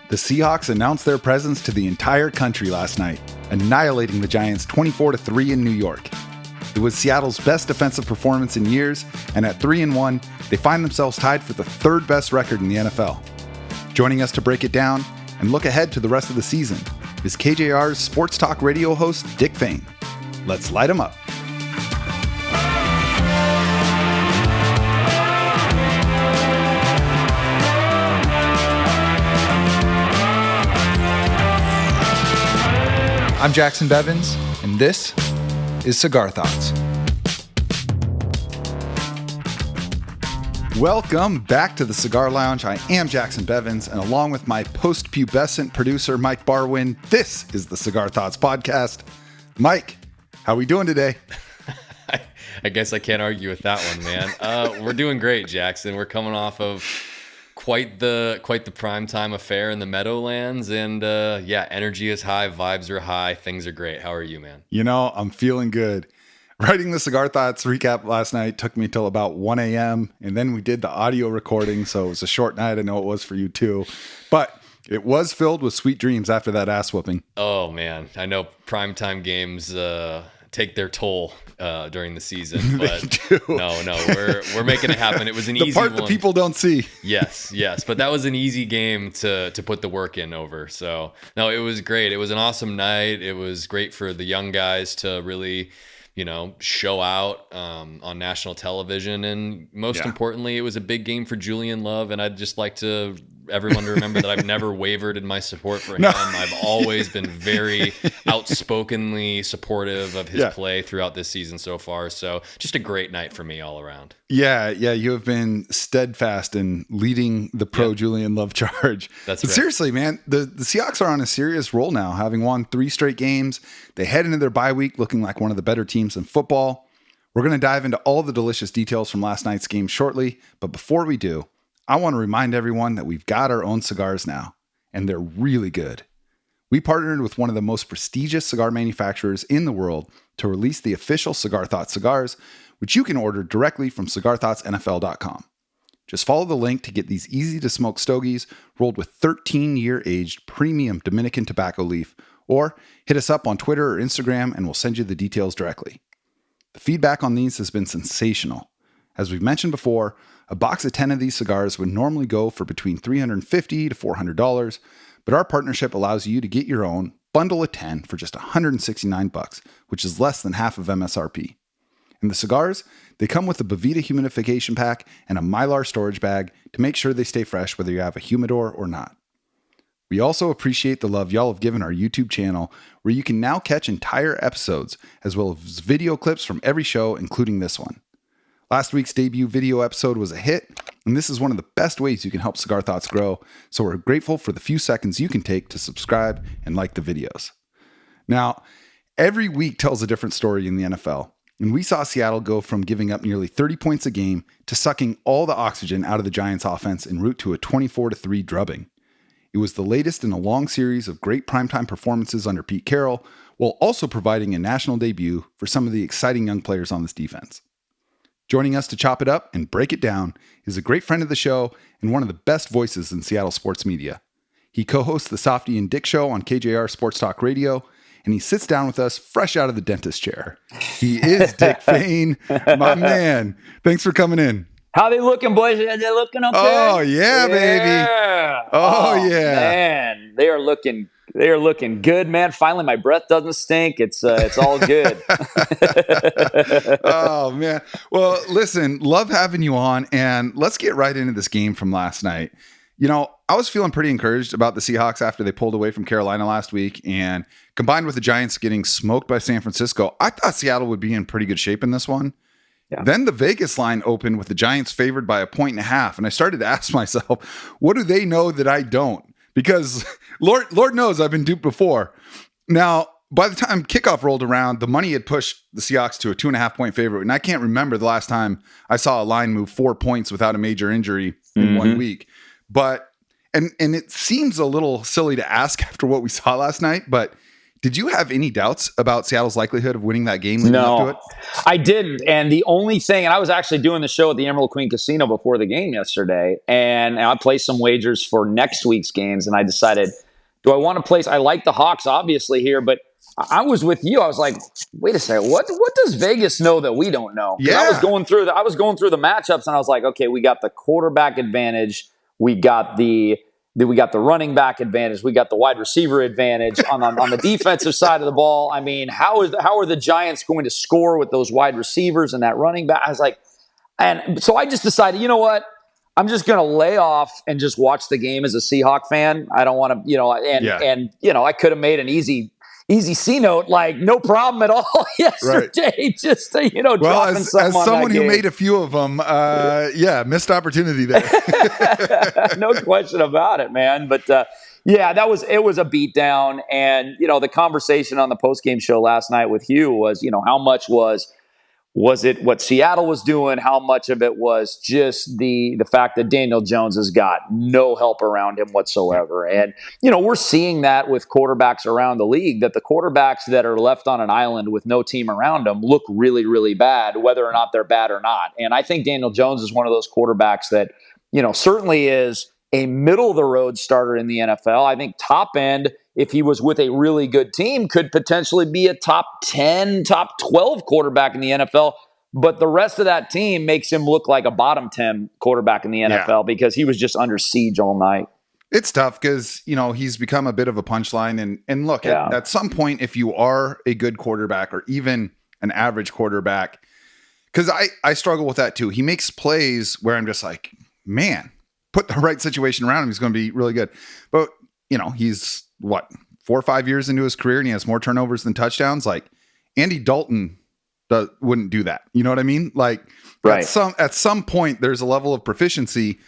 The Seahawks announced their presence to the entire country last night, annihilating the Giants 24-3 in New York. It was Seattle's best defensive performance in years, and at 3-1, they find themselves tied for the third best record in the NFL. Joining us to break it down and look ahead to the rest of the season is KJR's sports talk radio host, Dick Fain. Let's light him up. I'm Jacson Bevins, and this is Cigar Thoughts. Welcome back to the Cigar Lounge. I am Jacson Bevins, and along with my post-pubescent producer, Mike Barwin, this is the Cigar Thoughts podcast. Mike, how are we doing today? I guess I can't argue with that one, man. We're doing great, Jackson. We're coming off of quite the primetime affair in the Meadowlands, and energy is high, vibes are high, things are great. How are you, man? You know, I'm feeling good. Writing the Cigar Thoughts recap last night took me till about 1 a.m. and then we did the audio recording, so it was a short night. I know it was for you too, but it was filled with sweet dreams after that ass whooping. Oh man, I know primetime games take their toll during the season, but we're making it happen. It was an easy one. The part that people don't see. Yes, but that was an easy game to put the work in over. So no, it was great. It was an awesome night. It was great for the young guys to really, show out on national television, and most importantly, it was a big game for Julian Love. And I'd just like everyone to remember that I've never wavered in my support for him. I've always been very outspokenly supportive of his play throughout this season so far. So just a great night for me all around. Yeah, you have been steadfast in leading the pro Julian Love charge. That's right. Seriously, man, the Seahawks are on a serious roll now, having won 3 straight games. They head into their bye week looking like one of the better teams in football. We're going to dive into all the delicious details from last night's game shortly, but before we do, I want to remind everyone that we've got our own cigars now, and they're really good. We partnered with one of the most prestigious cigar manufacturers in the world to release the official Cigar Thoughts cigars, which you can order directly from cigarthoughtsnfl.com. Just follow the link to get these easy-to-smoke stogies rolled with 13-year aged premium Dominican tobacco leaf, or hit us up on Twitter or Instagram and we'll send you the details directly. The feedback on these has been sensational. As we've mentioned before, a box of 10 of these cigars would normally go for between $350 to $400, but our partnership allows you to get your own bundle of 10 for just $169, which is less than half of MSRP. And the cigars, they come with a Bovita humidification pack and a Mylar storage bag to make sure they stay fresh whether you have a humidor or not. We also appreciate the love y'all have given our YouTube channel, where you can now catch entire episodes as well as video clips from every show, including this one. Last week's debut video episode was a hit, and this is one of the best ways you can help Cigar Thoughts grow, so we're grateful for the few seconds you can take to subscribe and like the videos. Now, every week tells a different story in the NFL, and we saw Seattle go from giving up nearly 30 points a game to sucking all the oxygen out of the Giants' offense en route to a 24-3 drubbing. It was the latest in a long series of great primetime performances under Pete Carroll, while also providing a national debut for some of the exciting young players on this defense. Joining us to chop it up and break it down is a great friend of the show and one of the best voices in Seattle sports media. He co-hosts the Softy and Dick Show on KJR Sports Talk Radio, and he sits down with us fresh out of the dentist chair. He is Dick Fain, my man. Thanks for coming in. How they looking, boys? Are they looking okay? Oh, yeah, baby. Oh, yeah. Man, they are looking good, man. Finally, my breath doesn't stink. It's all good. Oh, man. Well, listen, love having you on, and let's get right into this game from last night. I was feeling pretty encouraged about the Seahawks after they pulled away from Carolina last week, and combined with the Giants getting smoked by San Francisco, I thought Seattle would be in pretty good shape in this one. Yeah. Then the Vegas line opened with the Giants favored by 1.5, and I started to ask myself, what do they know that I don't? Because Lord knows I've been duped before. Now, by the time kickoff rolled around, the money had pushed the Seahawks to a 2.5-point favorite, and I can't remember the last time I saw a line move 4 points without a major injury in 1 week. But and it seems a little silly to ask after what we saw last night, but Did you have any doubts about Seattle's likelihood of winning that game leading up to it? I didn't. And the only thing, and I was actually doing the show at the Emerald Queen Casino before the game yesterday, and I placed some wagers for next week's games, and I decided, do I want to place? I like the Hawks obviously here, but I was with you. I was like, wait a second, what does Vegas know that we don't know? Yeah. I was going through the matchups, and I was like, okay, we got the quarterback advantage, we got the running back advantage, we got the wide receiver advantage on the defensive side of the ball. I mean, how are the Giants going to score with those wide receivers and that running back? I was like, and so I just decided, you know what? I'm just going to lay off and just watch the game as a Seahawk fan. I don't want to, I could have made an easy C note, like no problem at all yesterday. Right. Just dropping as someone who made a few of them, missed opportunity there. No question about it, man. But it was a beatdown, and the conversation on the postgame show last night with Hugh was, how much was it what Seattle was doing? How much of it was just the fact that Daniel Jones has got no help around him whatsoever? And, we're seeing that with quarterbacks around the league, that the quarterbacks that are left on an island with no team around them look really, really bad, whether or not they're bad or not. And I think Daniel Jones is one of those quarterbacks that, certainly is a middle-of-the-road starter in the NFL. I think top end, if he was with a really good team, could potentially be a top 10, top 12 quarterback in the NFL. But the rest of that team makes him look like a bottom 10 quarterback in the NFL because he was just under siege all night. It's tough because, he's become a bit of a punchline. And look, at some point, if you are a good quarterback or even an average quarterback, because I struggle with that too. He makes plays where I'm just like, man, put the right situation around him, he's going to be really good. But, he's 4 or 5 years into his career and he has more turnovers than touchdowns. Like Andy Dalton wouldn't do that. You know what I mean? Like right. At some point there's a level of proficiency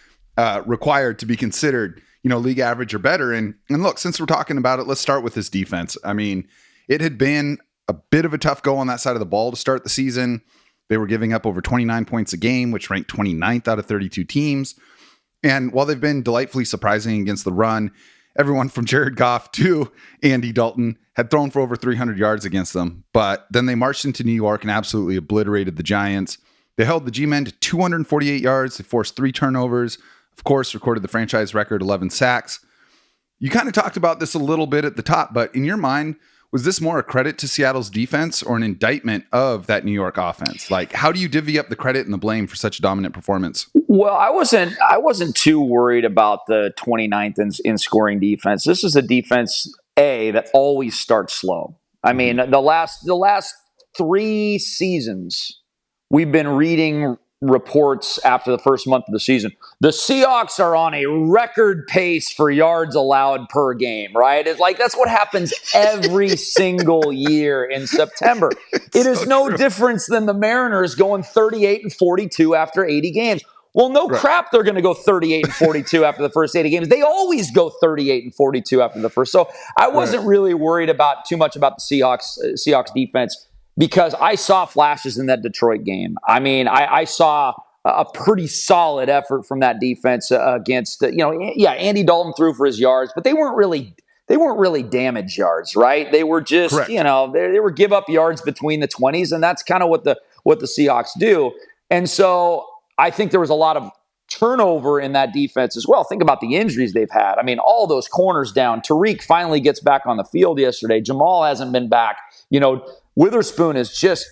required to be considered, league average or better. And look, since we're talking about it, let's start with his defense. I mean, it had been a bit of a tough go on that side of the ball to start the season. They were giving up over 29 points a game, which ranked 29th out of 32 teams. And while they've been delightfully surprising against the run, everyone from Jared Goff to Andy Dalton had thrown for over 300 yards against them. But then they marched into New York and absolutely obliterated the Giants. They held the G-men to 248 yards. They forced 3 turnovers. Of course, recorded the franchise record 11 sacks. You kind of talked about this a little bit at the top, but in your mind, was this more a credit to Seattle's defense or an indictment of that New York offense? Like, how do you divvy up the credit and the blame for such a dominant performance? Well, I wasn't too worried about the 29th in scoring defense. This is a defense that always starts slow. I mean, the last 3 seasons, we've been reading reports after the first month of the season. The Seahawks are on a record pace for yards allowed per game, right? It's like that's what happens every single year in September. It is no difference than the Mariners going 38-42 after 80 games. Well, no crap, they're going to go 38-42 after the first 80 games. They always go 38-42 after the first. So I wasn't really worried about too much about the Seahawks defense, because I saw flashes in that Detroit game. I mean, I saw a pretty solid effort from that defense against, Andy Dalton threw for his yards, but they weren't really damage yards, right? They were just, they were give up yards between the 20s, and that's kind of what the Seahawks do. And so I think there was a lot of turnover in that defense as well. Think about the injuries they've had. I mean, all those corners down. Tariq finally gets back on the field yesterday. Jamal hasn't been back. Witherspoon is just,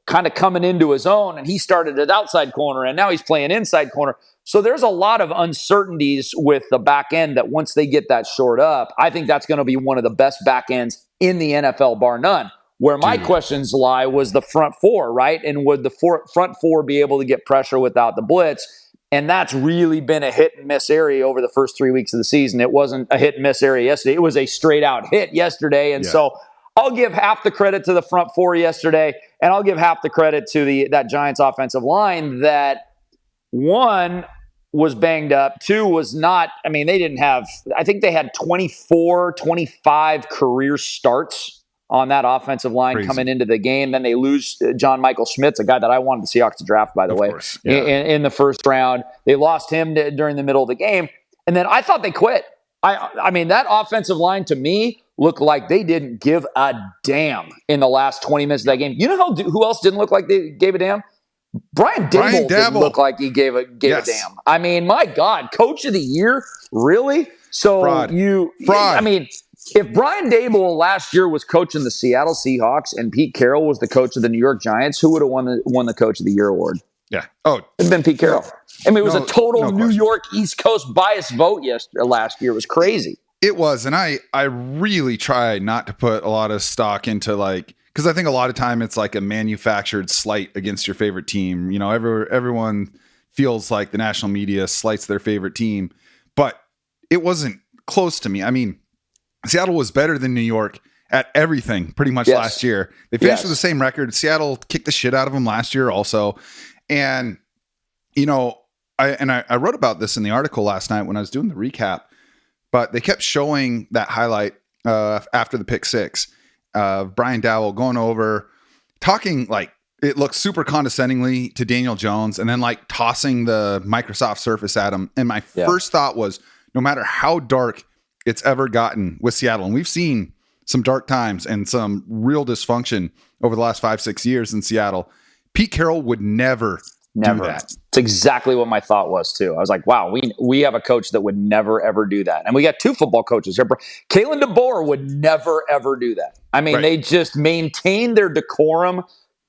kind of coming into his own, and he started at outside corner, and now he's playing inside corner. So there's a lot of uncertainties with the back end that once they get that shored up, I think that's going to be one of the best back ends in the NFL, bar none. Where my questions lie was the front 4, right? And would the front 4 be able to get pressure without the blitz? And that's really been a hit and miss area over the first 3 weeks of the season. It wasn't a hit and miss area yesterday. It was a straight out hit yesterday. And so I'll give half the credit to the front 4 yesterday, and I'll give half the credit to that Giants offensive line that, 1, was banged up, 2 was not. I mean, I think they had 24, 25 career starts on that offensive line coming into the game. Then they lose John Michael Schmitz, a guy that I wanted the Seahawks to draft, by the way, in the first round. They lost him during the middle of the game. And then I thought they quit. I mean, that offensive line to me looked like they didn't give a damn in the last 20 minutes of that game. You know who else didn't look like they gave a damn? Brian Dable didn't look like he gave a damn. I mean, my God, coach of the year? Really? So Fraud. I mean, if Brian Dable last year was coaching the Seattle Seahawks and Pete Carroll was the coach of the New York Giants, who would have won the coach of the year award? Yeah. Oh, it'd been Pete Carroll. I mean, it was a total New question. York East Coast bias vote last year. It was crazy. It was, and I really try not to put a lot of stock into because I think a lot of time it's like a manufactured slight against your favorite team. You know, everyone feels like the national media slights their favorite team, but it wasn't close to me. I mean, Seattle was better than New York at everything pretty much last year. They finished with the same record. Seattle kicked the shit out of them last year also. And, you know, I wrote about this in the article last night when I was doing the recap, but they kept showing that highlight after the pick six of Brian Dowell going over, talking like it looks super condescendingly to Daniel Jones and then like tossing the Microsoft Surface at him. And my first thought was, no matter how dark it's ever gotten with Seattle, and we've seen some dark times and some real dysfunction over the last 5-6 years in Seattle, Pete Carroll would never do that. It's exactly what my thought was too. I was like, wow, we have a coach that would never, ever do that. And we got two football coaches here. Kalen DeBoer would never, ever do that. I mean, They just maintain their decorum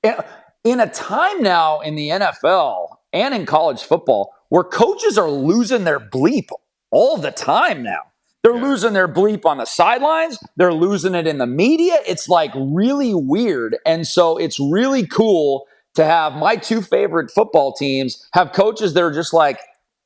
in a time now in the NFL and in college football where coaches are losing their bleep all the time now. They're losing their bleep on the sidelines. They're losing it in the media. It's like really weird. And so it's really cool to have my two favorite football teams have coaches that are just like,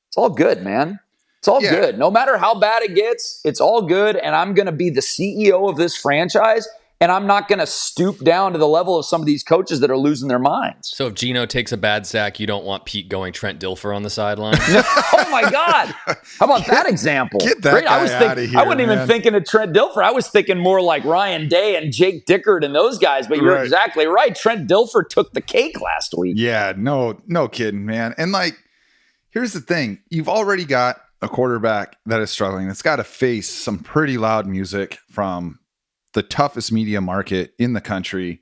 it's all good, man. It's all good. No matter how bad it gets, it's all good. And I'm going to be the CEO of this franchise. And I'm not going to stoop down to the level of some of these coaches that are losing their minds. So if Geno takes a bad sack, you don't want Pete going Trent Dilfer on the sideline? Oh, my God. How about that example? Get that guy out of here, I wasn't even thinking of Trent Dilfer. I was thinking more like Ryan Day and Jake Dickert and those guys. But you're exactly right. Trent Dilfer took the cake last week. Yeah, no kidding, man. And like, here's the thing. You've already got a quarterback that is struggling. That's got to face some pretty loud music from the toughest media market in the country.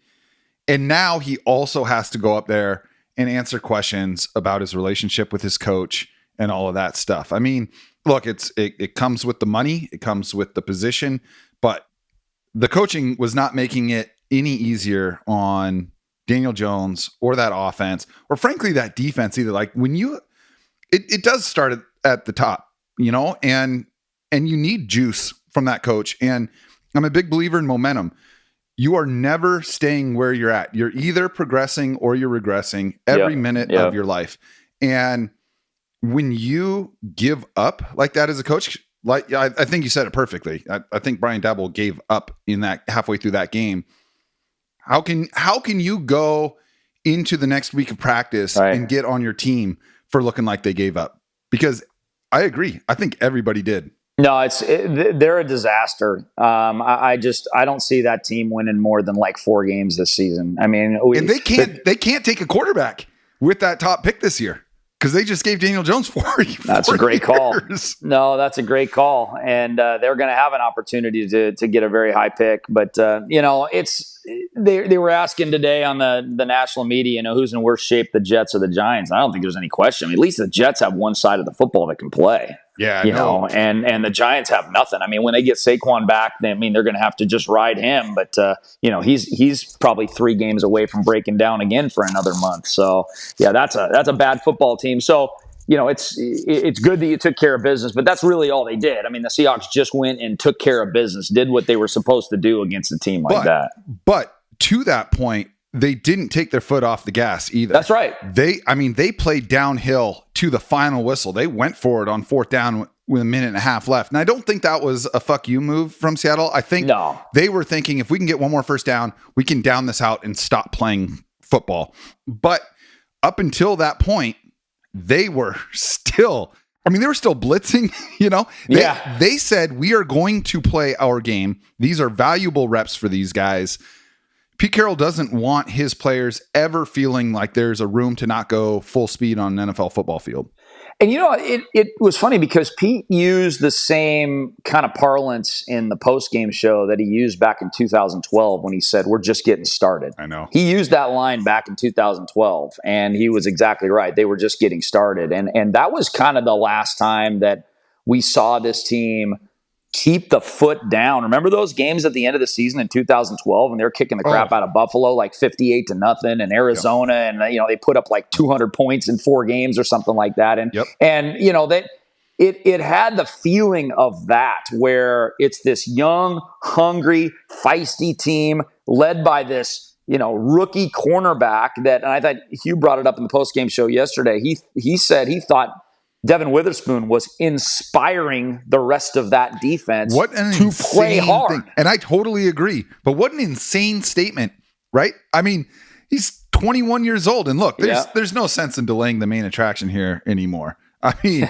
And now he also has to go up there and answer questions about his relationship with his coach and all of that stuff. I mean, look, it comes with the money, it comes with the position, but the coaching was not making it any easier on Daniel Jones or that offense, or frankly, that defense either. Like when it does start at the top, you know, and you need juice from that coach. And I'm a big believer in momentum. You are never staying where you're at. You're either progressing or you're regressing every minute of your life. And when you give up like that as a coach, like I think you said it perfectly. I think Brian Dable gave up in that halfway through that game. How can you go into the next week of practice and get on your team for looking like they gave up? Because I agree. I think everybody did. No, they're a disaster. I don't see that team winning more than like 4 games this season. I mean, and they can't take a quarterback with that top pick this year because they just gave Daniel Jones 4 That's a great call. No, that's a great call, and they're going to have an opportunity to get a very high pick. But you know, they were asking today on the national media, you know, who's in worse shape, the Jets or the Giants? I don't think there's any question. I mean, at least the Jets have one side of the football that can play. Yeah, you know, and the Giants have nothing. I mean, when they get Saquon back, they're going to have to just ride him. But you know, he's probably 3 games away from breaking down again for another month. So yeah, that's a bad football team. So you know, it's good that you took care of business, but that's really all they did. I mean, the Seahawks just went and took care of business, did what they were supposed to do against a team like that. But to that point, they didn't take their foot off the gas either. That's right. They played downhill to the final whistle. They went for it on 4th down with a minute and a half left. And I don't think that was a fuck you move from Seattle. I think they were thinking if we can get one more first down, we can down this out and stop playing football. But up until that point, they were still blitzing, you know? They said, we are going to play our game. These are valuable reps for these guys. Pete Carroll doesn't want his players ever feeling like there's a room to not go full speed on an NFL football field. And it was funny because Pete used the same kind of parlance in the post-game show that he used back in 2012 when he said, "We're just getting started." I know. He used that line back in 2012, and he was exactly right. They were just getting started. And that was kind of the last time that we saw this team keep the foot down. Remember those games at the end of the season in 2012 when they were kicking the crap out of Buffalo, like 58-0, and Arizona, and they put up like 200 points in 4 games or something like that. And that it had the feeling of that, where it's this young, hungry, feisty team led by this rookie cornerback that, and I thought Hugh brought it up in the post-game show yesterday. He said he thought Devon Witherspoon was inspiring the rest of that defense to play hard. Thing. And I totally agree. But what an insane statement, right? I mean, he's 21 years old. And look, there's no sense in delaying the main attraction here anymore. I mean,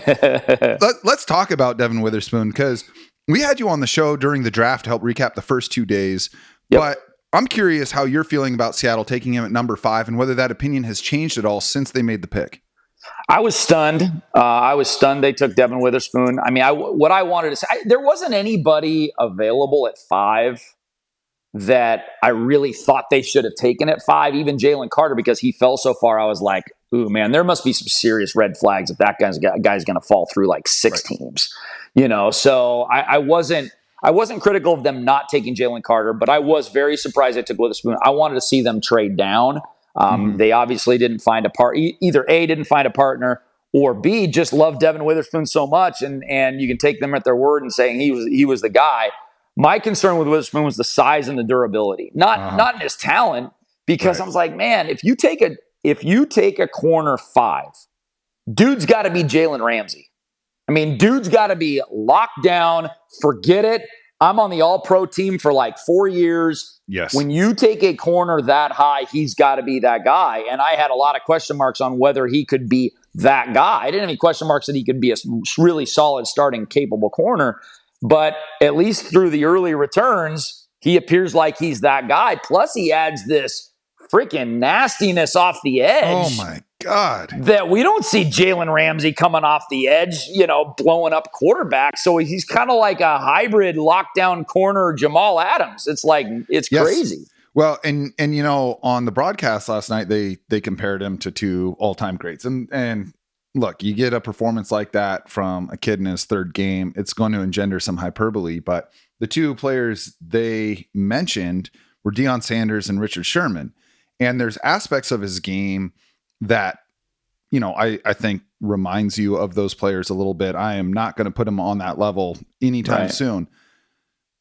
let's talk about Devon Witherspoon, because we had you on the show during the draft to help recap the first 2 days. Yep. But I'm curious how you're feeling about Seattle taking him at number 5 and whether that opinion has changed at all since they made the pick. I was stunned. They took Devon Witherspoon. I mean, what I wanted to say, there wasn't anybody available at 5 that I really thought they should have taken at 5, even Jalen Carter, because he fell so far. I was like, ooh, man, there must be some serious red flags if that guy's going to fall through like 6 teams, So I wasn't critical of them not taking Jalen Carter, but I was very surprised they took Witherspoon. I wanted to see them trade down. They obviously didn't find either A, didn't find a partner, or B, just loved Devon Witherspoon so much, and you can take them at their word and saying he was the guy. My concern with Witherspoon was the size and the durability, not in his talent, because I was like, man, if you take a corner 5, dude's got to be Jalen Ramsey. I mean, dude's got to be locked down. Forget it. I'm on the all-pro team for like 4 years. Yes. When you take a corner that high, he's got to be that guy. And I had a lot of question marks on whether he could be that guy. I didn't have any question marks that he could be a really solid starting capable corner. But at least through the early returns, he appears like he's that guy. Plus, he adds this freaking nastiness off the edge. Oh, my God. That we don't see Jalen Ramsey coming off the edge, blowing up quarterback. So he's kind of like a hybrid lockdown corner Jamal Adams. It's like, it's crazy. Well, and on the broadcast last night, they compared him to 2 all-time greats. And look, you get a performance like that from a kid in his 3rd game, it's going to engender some hyperbole. But the 2 players they mentioned were Deion Sanders and Richard Sherman. And there's aspects of his game that, I think reminds you of those players a little bit. I am not going to put him on that level anytime soon.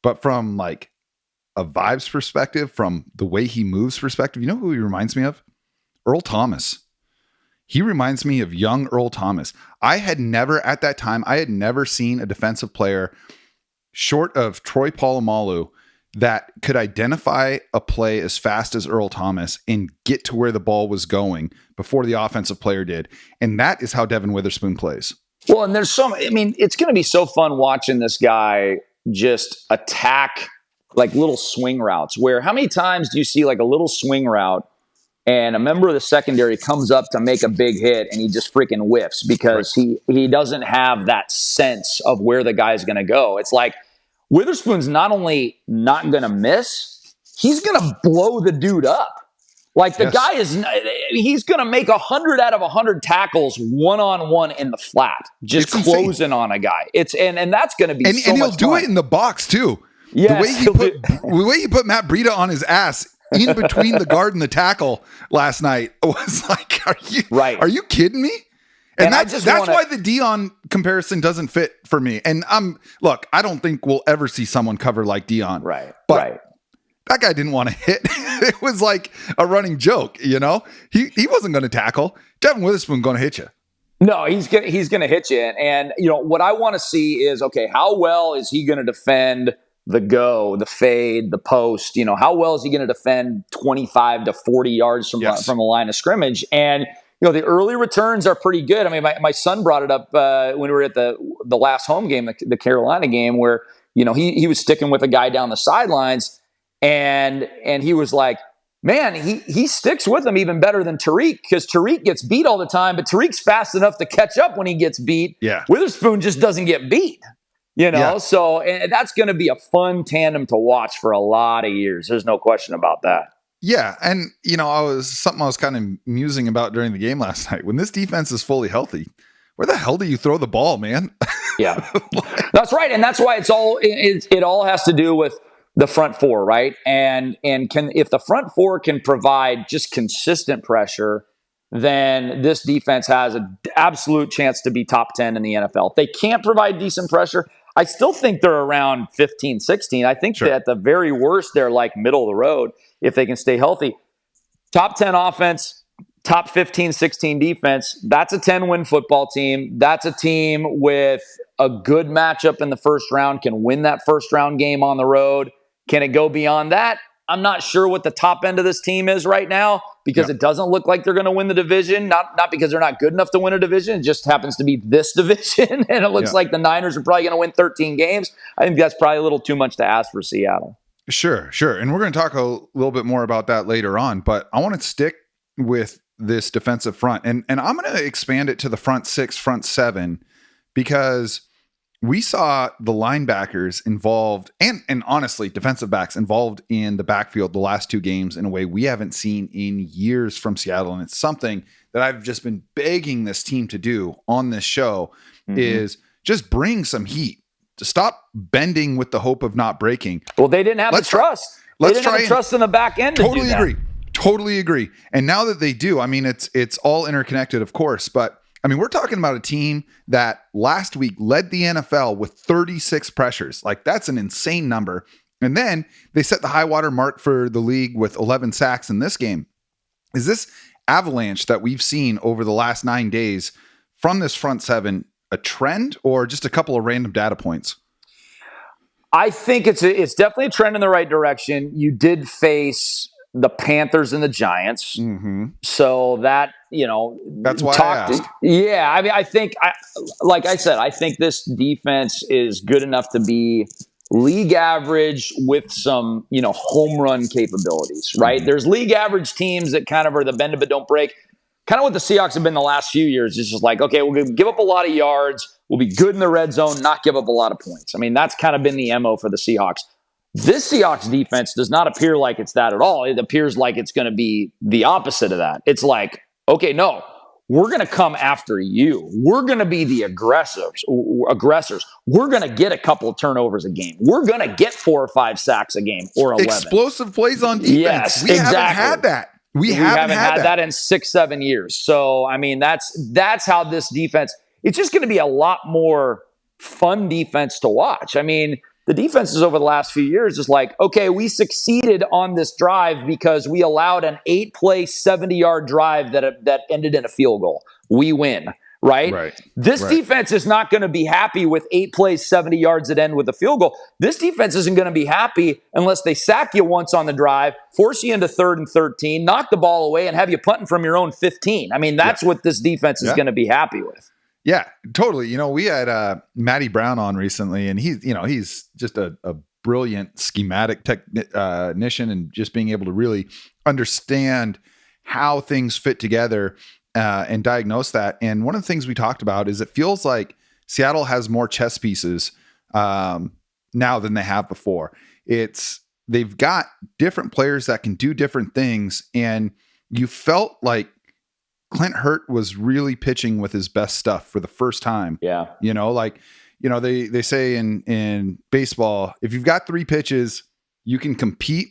But from like a vibes perspective, from the way he moves perspective, you know who he reminds me of? Earl Thomas. He reminds me of young Earl Thomas. At that time, I had never seen a defensive player short of Troy Polamalu that could identify a play as fast as Earl Thomas and get to where the ball was going before the offensive player did. And that is how Devon Witherspoon plays. Well, and it's going to be so fun watching this guy just attack like little swing routes, where how many times do you see like a little swing route and a member of the secondary comes up to make a big hit and he just freaking whiffs because he doesn't have that sense of where the guy's going to go. It's like, Witherspoon's not only not going to miss, he's going to blow the dude up. Like the guy he's going to make 100 out of 100 tackles one-on-one in the flat, just closing on a guy. And that's going to be so much fun. And he'll do it in the box too. Yes, the way he put Matt Breida on his ass in between the guard and the tackle last night was like, are you kidding me? And that's why the Deion comparison doesn't fit for me. And I don't think we'll ever see someone cover like Deion. Right. But that guy didn't want to hit. It was like a running joke, He wasn't going to tackle. Devon Witherspoon going to hit you. No, he's gonna hit you. And what I want to see is, okay, how well is he going to defend the go, the fade, the post? How well is he going to defend 25 to 40 yards from the line of scrimmage? And the early returns are pretty good. I mean, my son brought it up when we were at the last home game, the Carolina game, where he was sticking with a guy down the sidelines, and he was like, man, he sticks with them even better than Tariq, because Tariq gets beat all the time, but Tariq's fast enough to catch up when he gets beat. Yeah. Witherspoon just doesn't get beat, So and that's going to be a fun tandem to watch for a lot of years. There's no question about that. Yeah, and I was kind of musing about during the game last night. When this defense is fully healthy, where the hell do you throw the ball, man? Yeah, that's right, and that's why it all has to do with the front four, right? And if the front four can provide just consistent pressure, then this defense has an absolute chance to be top 10 in the NFL. If they can't provide decent pressure, I still think they're around 15, 16. I think that at the very worst, they're like middle of the road if they can stay healthy. Top 10 offense, top 15, 16 defense. That's a 10-win football team. That's a team with a good matchup in the first round, can win that first round game on the road. Can it go beyond that? I'm not sure what the top end of this team is right now, because it doesn't look like they're going to win the division. Not because they're not good enough to win a division. It just happens to be this division. And it looks like the Niners are probably going to win 13 games. I think that's probably a little too much to ask for Seattle. Sure. And we're going to talk a little bit more about that later on. But I want to stick with this defensive front. And I'm going to expand it to the front six, front seven, because we saw the linebackers involved and honestly, defensive backs involved in the backfield the last two games in a way we haven't seen in years from Seattle. And it's something that I've just been begging this team to do on this show is just bring some heat, to stop bending with the hope of not breaking. Well, they didn't have the trust. They didn't have the trust in the back end. Totally agree. And now that they do, I mean, it's all interconnected, of course, but I mean, we're talking about a team that last week led the NFL with 36 pressures. Like, that's an insane number. And then they set the high water mark for the league with 11 sacks in this game. Is this avalanche that we've seen over the last 9 days from this front seven a trend, or just a couple of random data points? I think it's definitely a trend in the right direction. You did face the Panthers and the Giants. So that, that's why I asked. Yeah. I mean, I think this defense is good enough to be league average with some, home run capabilities, right? There's league average teams that kind of are the bend it but don't break. Kind of what the Seahawks have been the last few years. It's just like, okay, we'll give up a lot of yards. We'll be good in the red zone, not give up a lot of points. I mean, that's kind of been the MO for the Seahawks. This Seahawks defense does not appear like it's that at all. It appears like it's going to be the opposite of that. It's like, okay, no, we're going to come after you. We're going to be the aggressors. We're going to get a couple of turnovers a game. We're going to get 4 or 5 sacks a game, or 11. Explosive plays on defense. Yes, we haven't had that. We haven't had that in 6-7 years. So, I mean, that's how this defense, it's just going to be a lot more fun defense to watch. I mean, the defenses over the last few years is like, okay, we succeeded on this drive because we allowed an 8-play, 70-yard drive that ended in a field goal. We win, right? This defense is not going to be happy with 8 plays, 70 yards that end with a field goal. This defense isn't going to be happy unless they sack you once on the drive, force you into 3rd and 13, knock the ball away, and have you punting from your own 15. I mean, that's what this defense is going to be happy with. Yeah, totally. We had Matty Brown on recently, and he's just a brilliant schematic technician, and just being able to really understand how things fit together and diagnose that. And one of the things we talked about is it feels like Seattle has more chess pieces now than they have before. They've got different players that can do different things, and you felt like Clint Hurt was really pitching with his best stuff for the first time. Yeah. They say in baseball, if you've got 3 pitches, you can compete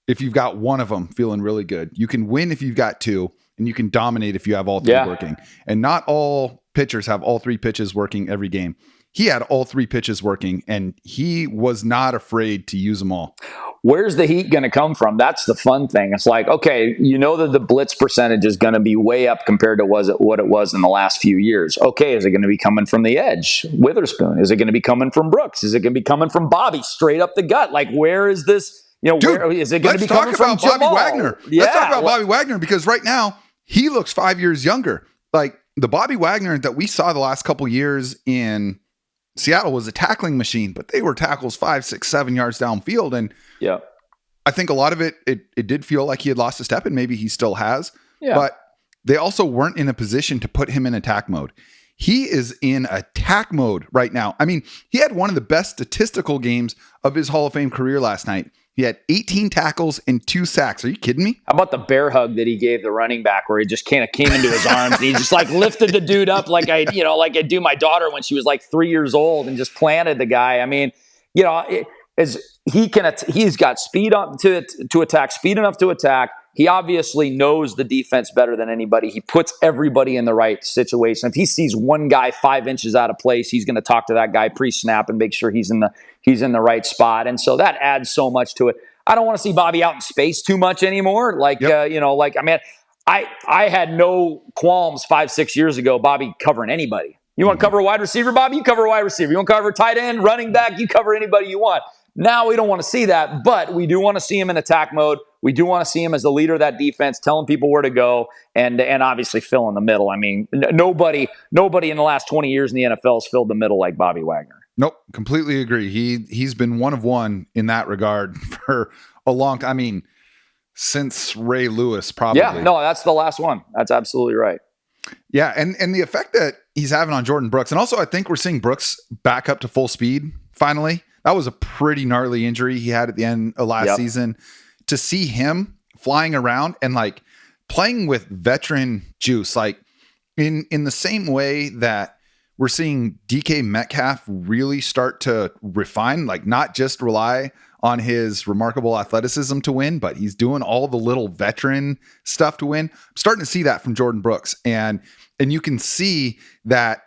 if you've got one of them feeling really good. You can win if you've got 2, and you can dominate if you have all 3 working. And not all pitchers have all 3 pitches working every game. He had all 3 pitches working, and he was not afraid to use them all. Where's the heat going to come from? That's the fun thing. It's like, okay, that the blitz percentage is going to be way up compared to what it was in the last few years. Okay, is it going to be coming from the edge, Witherspoon? Is it going to be coming from Brooks? Is it going to be coming from Bobby straight up the gut? Like, where is this? Where is it going to be coming from Jamal? Bobby Wagner. Let's talk about Bobby Wagner, because right now he looks 5 years younger. Like, the Bobby Wagner that we saw the last couple years in Seattle was a tackling machine, but they were tackles 5, 6, 7 yards downfield. And I think a lot of it did feel like he had lost a step, and maybe he still has. Yeah. But they also weren't in a position to put him in attack mode. He is in attack mode right now. I mean, he had one of the best statistical games of his Hall of Fame career last night. He had 18 tackles and 2 sacks. Are you kidding me? How about the bear hug that he gave the running back, where he just kind of came into his arms and he just like lifted the dude up like I do my daughter when she was like 3 years old, and just planted the guy. I mean, he's got speed up to attack, speed enough to attack. He obviously knows the defense better than anybody. He puts everybody in the right situation. If he sees one guy 5 inches out of place, he's going to talk to that guy pre-snap and make sure he's in the right spot. And so that adds so much to it. I don't want to see Bobby out in space too much anymore. I had no qualms 5-6 years ago, Bobby covering anybody. You want to cover a wide receiver, Bobby? You cover a wide receiver. You want to cover a tight end, running back? You cover anybody you want. Now we don't want to see that, but we do want to see him in attack mode. We do want to see him as the leader of that defense, telling people where to go, and obviously fill in the middle. I mean, nobody in the last 20 years in the NFL has filled the middle like Bobby Wagner. Nope, completely agree. He's been one of one in that regard for a long time. I mean, since Ray Lewis, probably. Yeah, no, that's the last one. That's absolutely right. Yeah, and the effect that he's having on Jordan Brooks, and also I think we're seeing Brooks back up to full speed finally. That was a pretty gnarly injury he had at the end of last season. To see him flying around and like playing with veteran juice, like in the same way that we're seeing DK Metcalf really start to refine, like not just rely on his remarkable athleticism to win, but he's doing all the little veteran stuff to win. I'm starting to see that from Jordan Brooks. And you can see that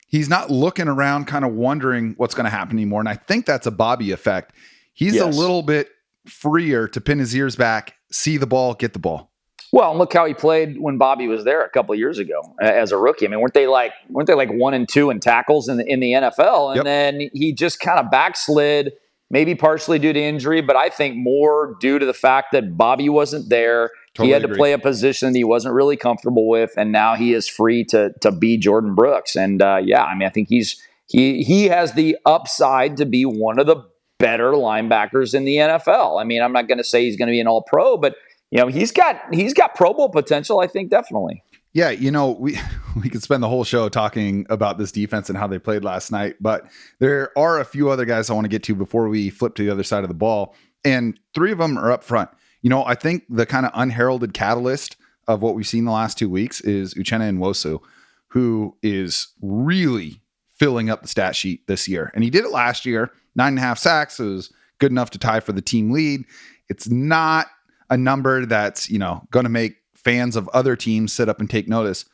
he's not looking around kind of wondering what's going to happen anymore. And I think that's a Bobby effect. He's a little bit freer to pin his ears back, see the ball, get the ball. Well, and look how he played when Bobby was there a couple of years ago as a rookie. I mean, weren't they like 1 and 2 in tackles in the NFL? And then he just kind of backslid, maybe partially due to injury, but I think more due to the fact that Bobby wasn't there. Totally he had to play a position that he wasn't really comfortable with, and now he is free to be Jordan Brooks. And I mean, I think he has the upside to be one of the better linebackers in the NFL. I mean, I'm not going to say he's going to be an all-pro, but he's got Pro Bowl potential, I think, definitely. Yeah, we could spend the whole show talking about this defense and how they played last night, but there are a few other guys I want to get to before we flip to the other side of the ball, and 3 of them are up front. I think the kind of unheralded catalyst of what we've seen the last 2 weeks is Uchenna Nwosu, who is really filling up the stat sheet this year. And he did it last year, 9.5 sacks. It was good enough to tie for the team lead. It's not a number that's, going to make fans of other teams sit up and take notice.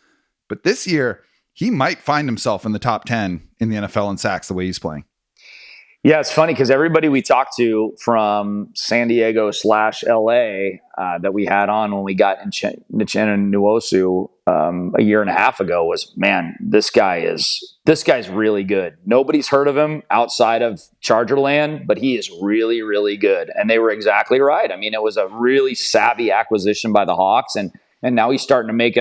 But this year, he might find himself in the top 10 in the NFL in sacks the way he's playing. Yeah, it's funny because everybody we talked to from San Diego / LA that we had on when we got Jacson and Nwosu a year and a half ago was, man, this guy's really good. Nobody's heard of him outside of Charger land, but he is really, really good. And they were exactly right. I mean, it was a really savvy acquisition by the Hawks, and now he's starting to make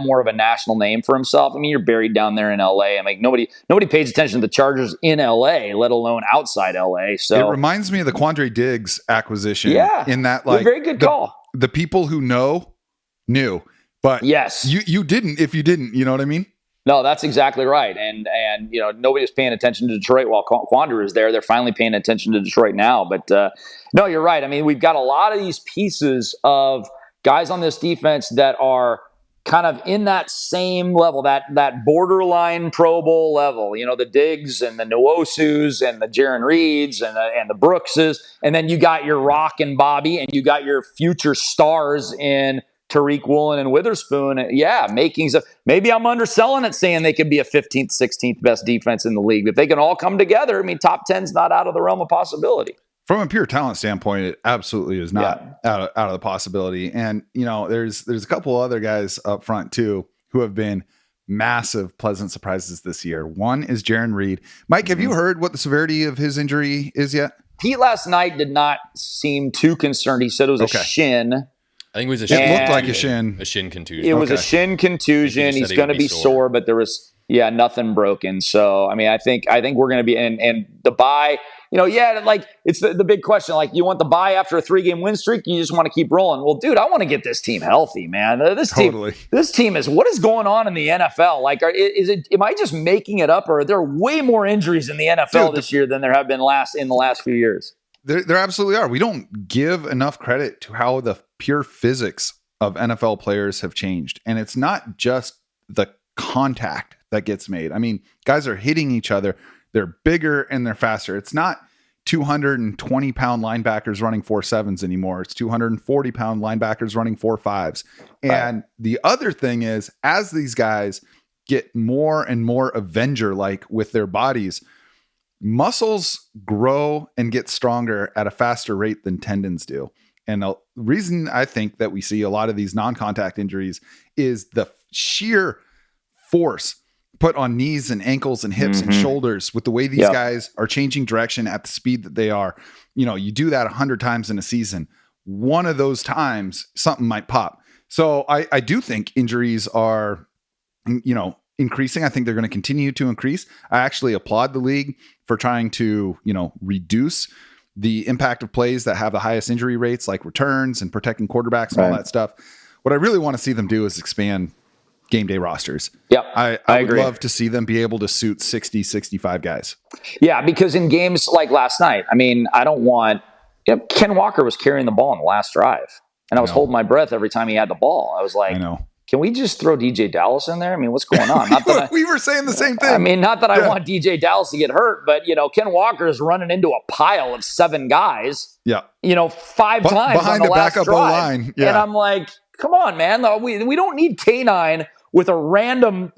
more of a national name for himself. I mean, you're buried down there in LA. I mean, nobody pays attention to the Chargers in LA, let alone outside LA. So it reminds me of the Quandre Diggs acquisition. Yeah, in that, like, very good call. The people who knew, but yes, you didn't if you didn't. You know what I mean? No, that's exactly right. And nobody was paying attention to Detroit while Quandre was there. They're finally paying attention to Detroit now. But no, you're right. I mean, we've got a lot of these pieces of guys on this defense that are kind of in that same level, that borderline Pro Bowl level. The Diggs and the Nwosus and the Jaron Reeds and the Brookses, and then you got your Rock and Bobby, and you got your future stars in Tariq Woolen and Witherspoon. Yeah, maybe I'm underselling it, saying they could be a 15th, 16th best defense in the league. If they can all come together, I mean, top 10's not out of the realm of possibility. From a pure talent standpoint, it absolutely is not out of the possibility. And, there's a couple other guys up front too, who have been massive, pleasant surprises this year. One is Jaron Reed. Mike, have you heard what the severity of his injury is yet? Pete last night did not seem too concerned. He said it was a shin. I think it was a shin. It looked like a shin. A shin contusion. It was a shin contusion. He's going to be sore, but there was Yeah, nothing broken. So, I mean, I think we're going to be and the bye, like it's the big question. Like, you want the bye after a 3-game win streak? You just want to keep rolling. Well, dude, I want to get this team healthy, man. This team is what is going on in the NFL? Like, am I just making it up, or are there way more injuries in the NFL this year than there have been in the last few years? There absolutely are. We don't give enough credit to how the pure physics of NFL players have changed. And it's not just the contact that gets made. I mean, guys are hitting each other. They're bigger and they're faster. It's not 220-pound linebackers running 4.7s anymore. It's 240-pound linebackers running 4.5s. And the other thing is, as these guys get more and more Avenger-like with their bodies, muscles grow and get stronger at a faster rate than tendons do. And the reason I think that we see a lot of these non-contact injuries is the sheer force put on knees and ankles and hips and shoulders with the way these guys are changing direction at the speed that they are. You do that 100 times in a season. One of those times, something might pop. So I do think injuries are, increasing. I think they're going to continue to increase. I actually applaud the league for trying to, reduce the impact of plays that have the highest injury rates, like returns and protecting quarterbacks and all that stuff. What I really want to see them do is expand game day rosters. Yeah, I would agree. Love to see them be able to suit 60, 65 guys. Yeah, because in games like last night, I mean, I don't want Ken Walker was carrying the ball in the last drive, and I was holding my breath every time he had the ball. I was like, can we just throw DJ Dallas in there? I mean, what's going on? Not that we were saying the same thing. I mean, not that I want DJ Dallas to get hurt, but, Ken Walker is running into a pile of 7 guys, 5 times behind on the a last backup drive. line. Yeah. And I'm like, come on, man. We don't need K9 with a random,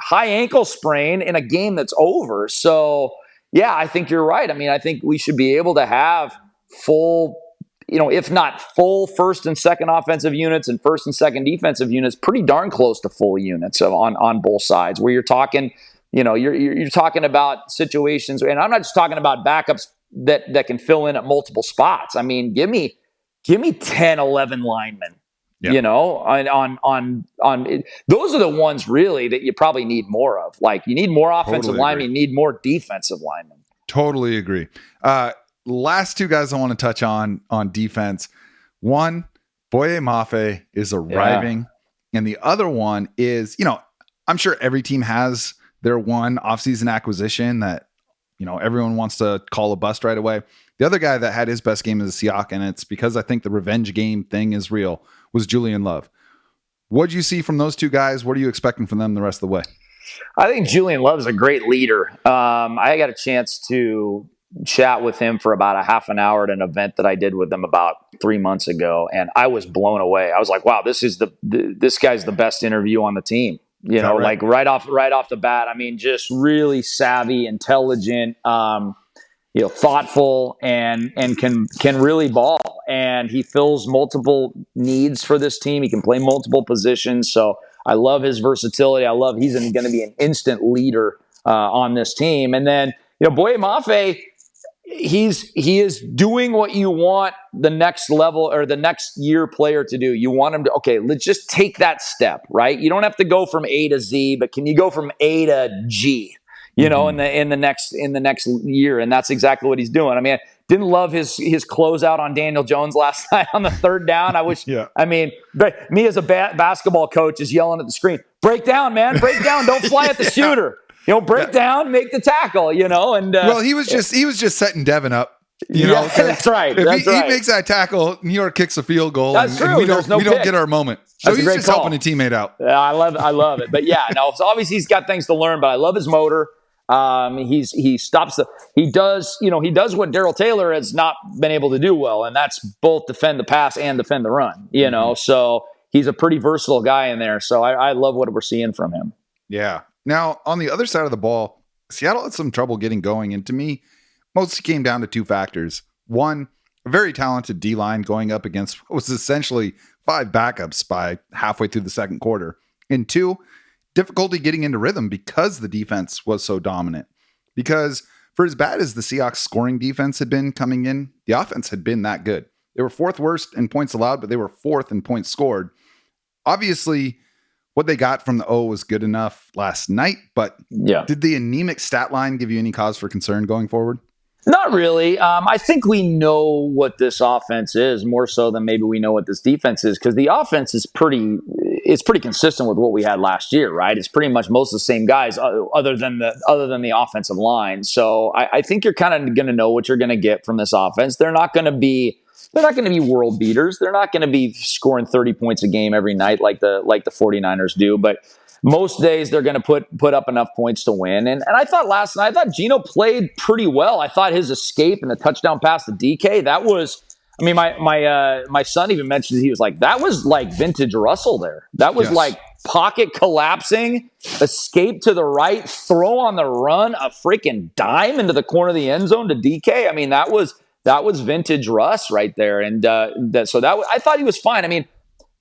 high ankle sprain in a game that's over. So, yeah, I think you're right. I mean, I think we should be able to have full, if not full first and second offensive units and first and second defensive units, pretty darn close to full units on both sides, where you're talking, you're talking about situations, and I'm not just talking about backups that can fill in at multiple spots. I mean, give me 10, 11 linemen. On those are the ones really that you probably need more of. Like, you need more offensive linemen, you need more defensive linemen. Totally agree. Last 2 guys I want to touch on defense. One, Boye Mafe is arriving. And the other one is, I'm sure every team has their one offseason acquisition that, everyone wants to call a bust right away. The other guy that had his best game as a Seahawk, and it's because I think the revenge game thing is real, was Julian Love. What did you see from those 2 guys? What are you expecting from them the rest of the way? I think Julian Love's a great leader. I got a chance to chat with him for about a half an hour at an event that I did with him about 3 months ago, and I was blown away. I was like, wow, this guy's the best interview on the team. Right? Like right off the bat. I mean, just really savvy, intelligent, thoughtful, and can really ball. And he fills multiple needs for this team. He can play multiple positions. So I love his versatility. He's going to be an instant leader on this team. And then, Boye Mafe, he is doing what you want the next level or the next year player to do. You want him to, let's just take that step, right? You don't have to go from A to Z, but can you go from A to G, in the next year? And that's exactly what he's doing. I mean, I didn't love his closeout on Daniel Jones last night on the 3rd down. I wish, but me as a basketball coach is yelling at the screen, break down, man, break down. Don't fly at the shooter. Break down, make the tackle, and well, he was just setting Devon up, that's right. If he makes that tackle, New York kicks a field goal, and we don't get our moment. So he's just helping a teammate out. Yeah, I love it. But so obviously he's got things to learn, but I love his motor. He does what Darrell Taylor has not been able to do well, and that's both defend the pass and defend the run, so he's a pretty versatile guy in there. So I love what we're seeing from him. Yeah. Now, on the other side of the ball, Seattle had some trouble getting going. And to me, mostly came down to 2 factors. One, a very talented D-line going up against what was essentially 5 backups by halfway through the second quarter. And 2, difficulty getting into rhythm because the defense was so dominant. Because for as bad as the Seahawks scoring defense had been coming in, the offense had been that good. They were 4th worst in points allowed, but they were 4th in points scored. Obviously, what they got from the O was good enough last night, but Yeah. did the anemic stat line give you any cause for concern going forward? Not really. I think we know what this offense is more so than maybe we know what this defense is, because the offense is pretty consistent with what we had last year, right? It's pretty much most of the same guys, other than the offensive line. So I think you're kind of going to know what you're going to get from this offense. They're not going to be world beaters. They're not going to be scoring 30 points a game every night like the 49ers do, but most days they're going to put up enough points to win. And I thought last night, Geno played pretty well. I thought his escape and the touchdown pass to DK, that was, I mean, my son even mentioned, he was like, that was like vintage Russell there. That was like pocket collapsing, escape to the right, throw on the run, a freaking dime into the corner of the end zone to DK. I mean, that was vintage Russ right there. And I thought he was fine. I mean,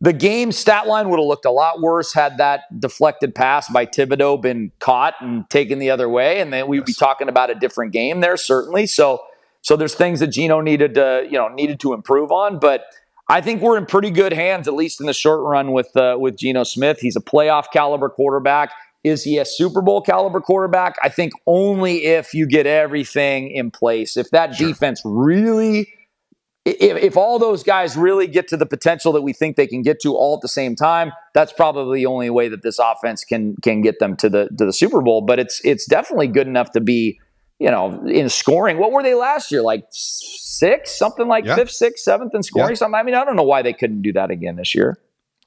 the game stat line would have looked a lot worse had that deflected pass by Thibodeau been caught and taken the other way, and then we'd be talking about a different game there, certainly. So there's things that Geno needed to improve on, but I think we're in pretty good hands, at least in the short run, with Geno Smith. He's a playoff caliber quarterback. Is he a Super Bowl caliber quarterback? I think only if you get everything in place. If that defense really, if all those guys really get to the potential that we think they can get to all at the same time, that's probably the only way that this offense can get them to the Super Bowl. But it's definitely good enough to be, in scoring. What were they last year? Like sixth, something like fifth, sixth, seventh in scoring. Something. I mean, I don't know why they couldn't do that again this year.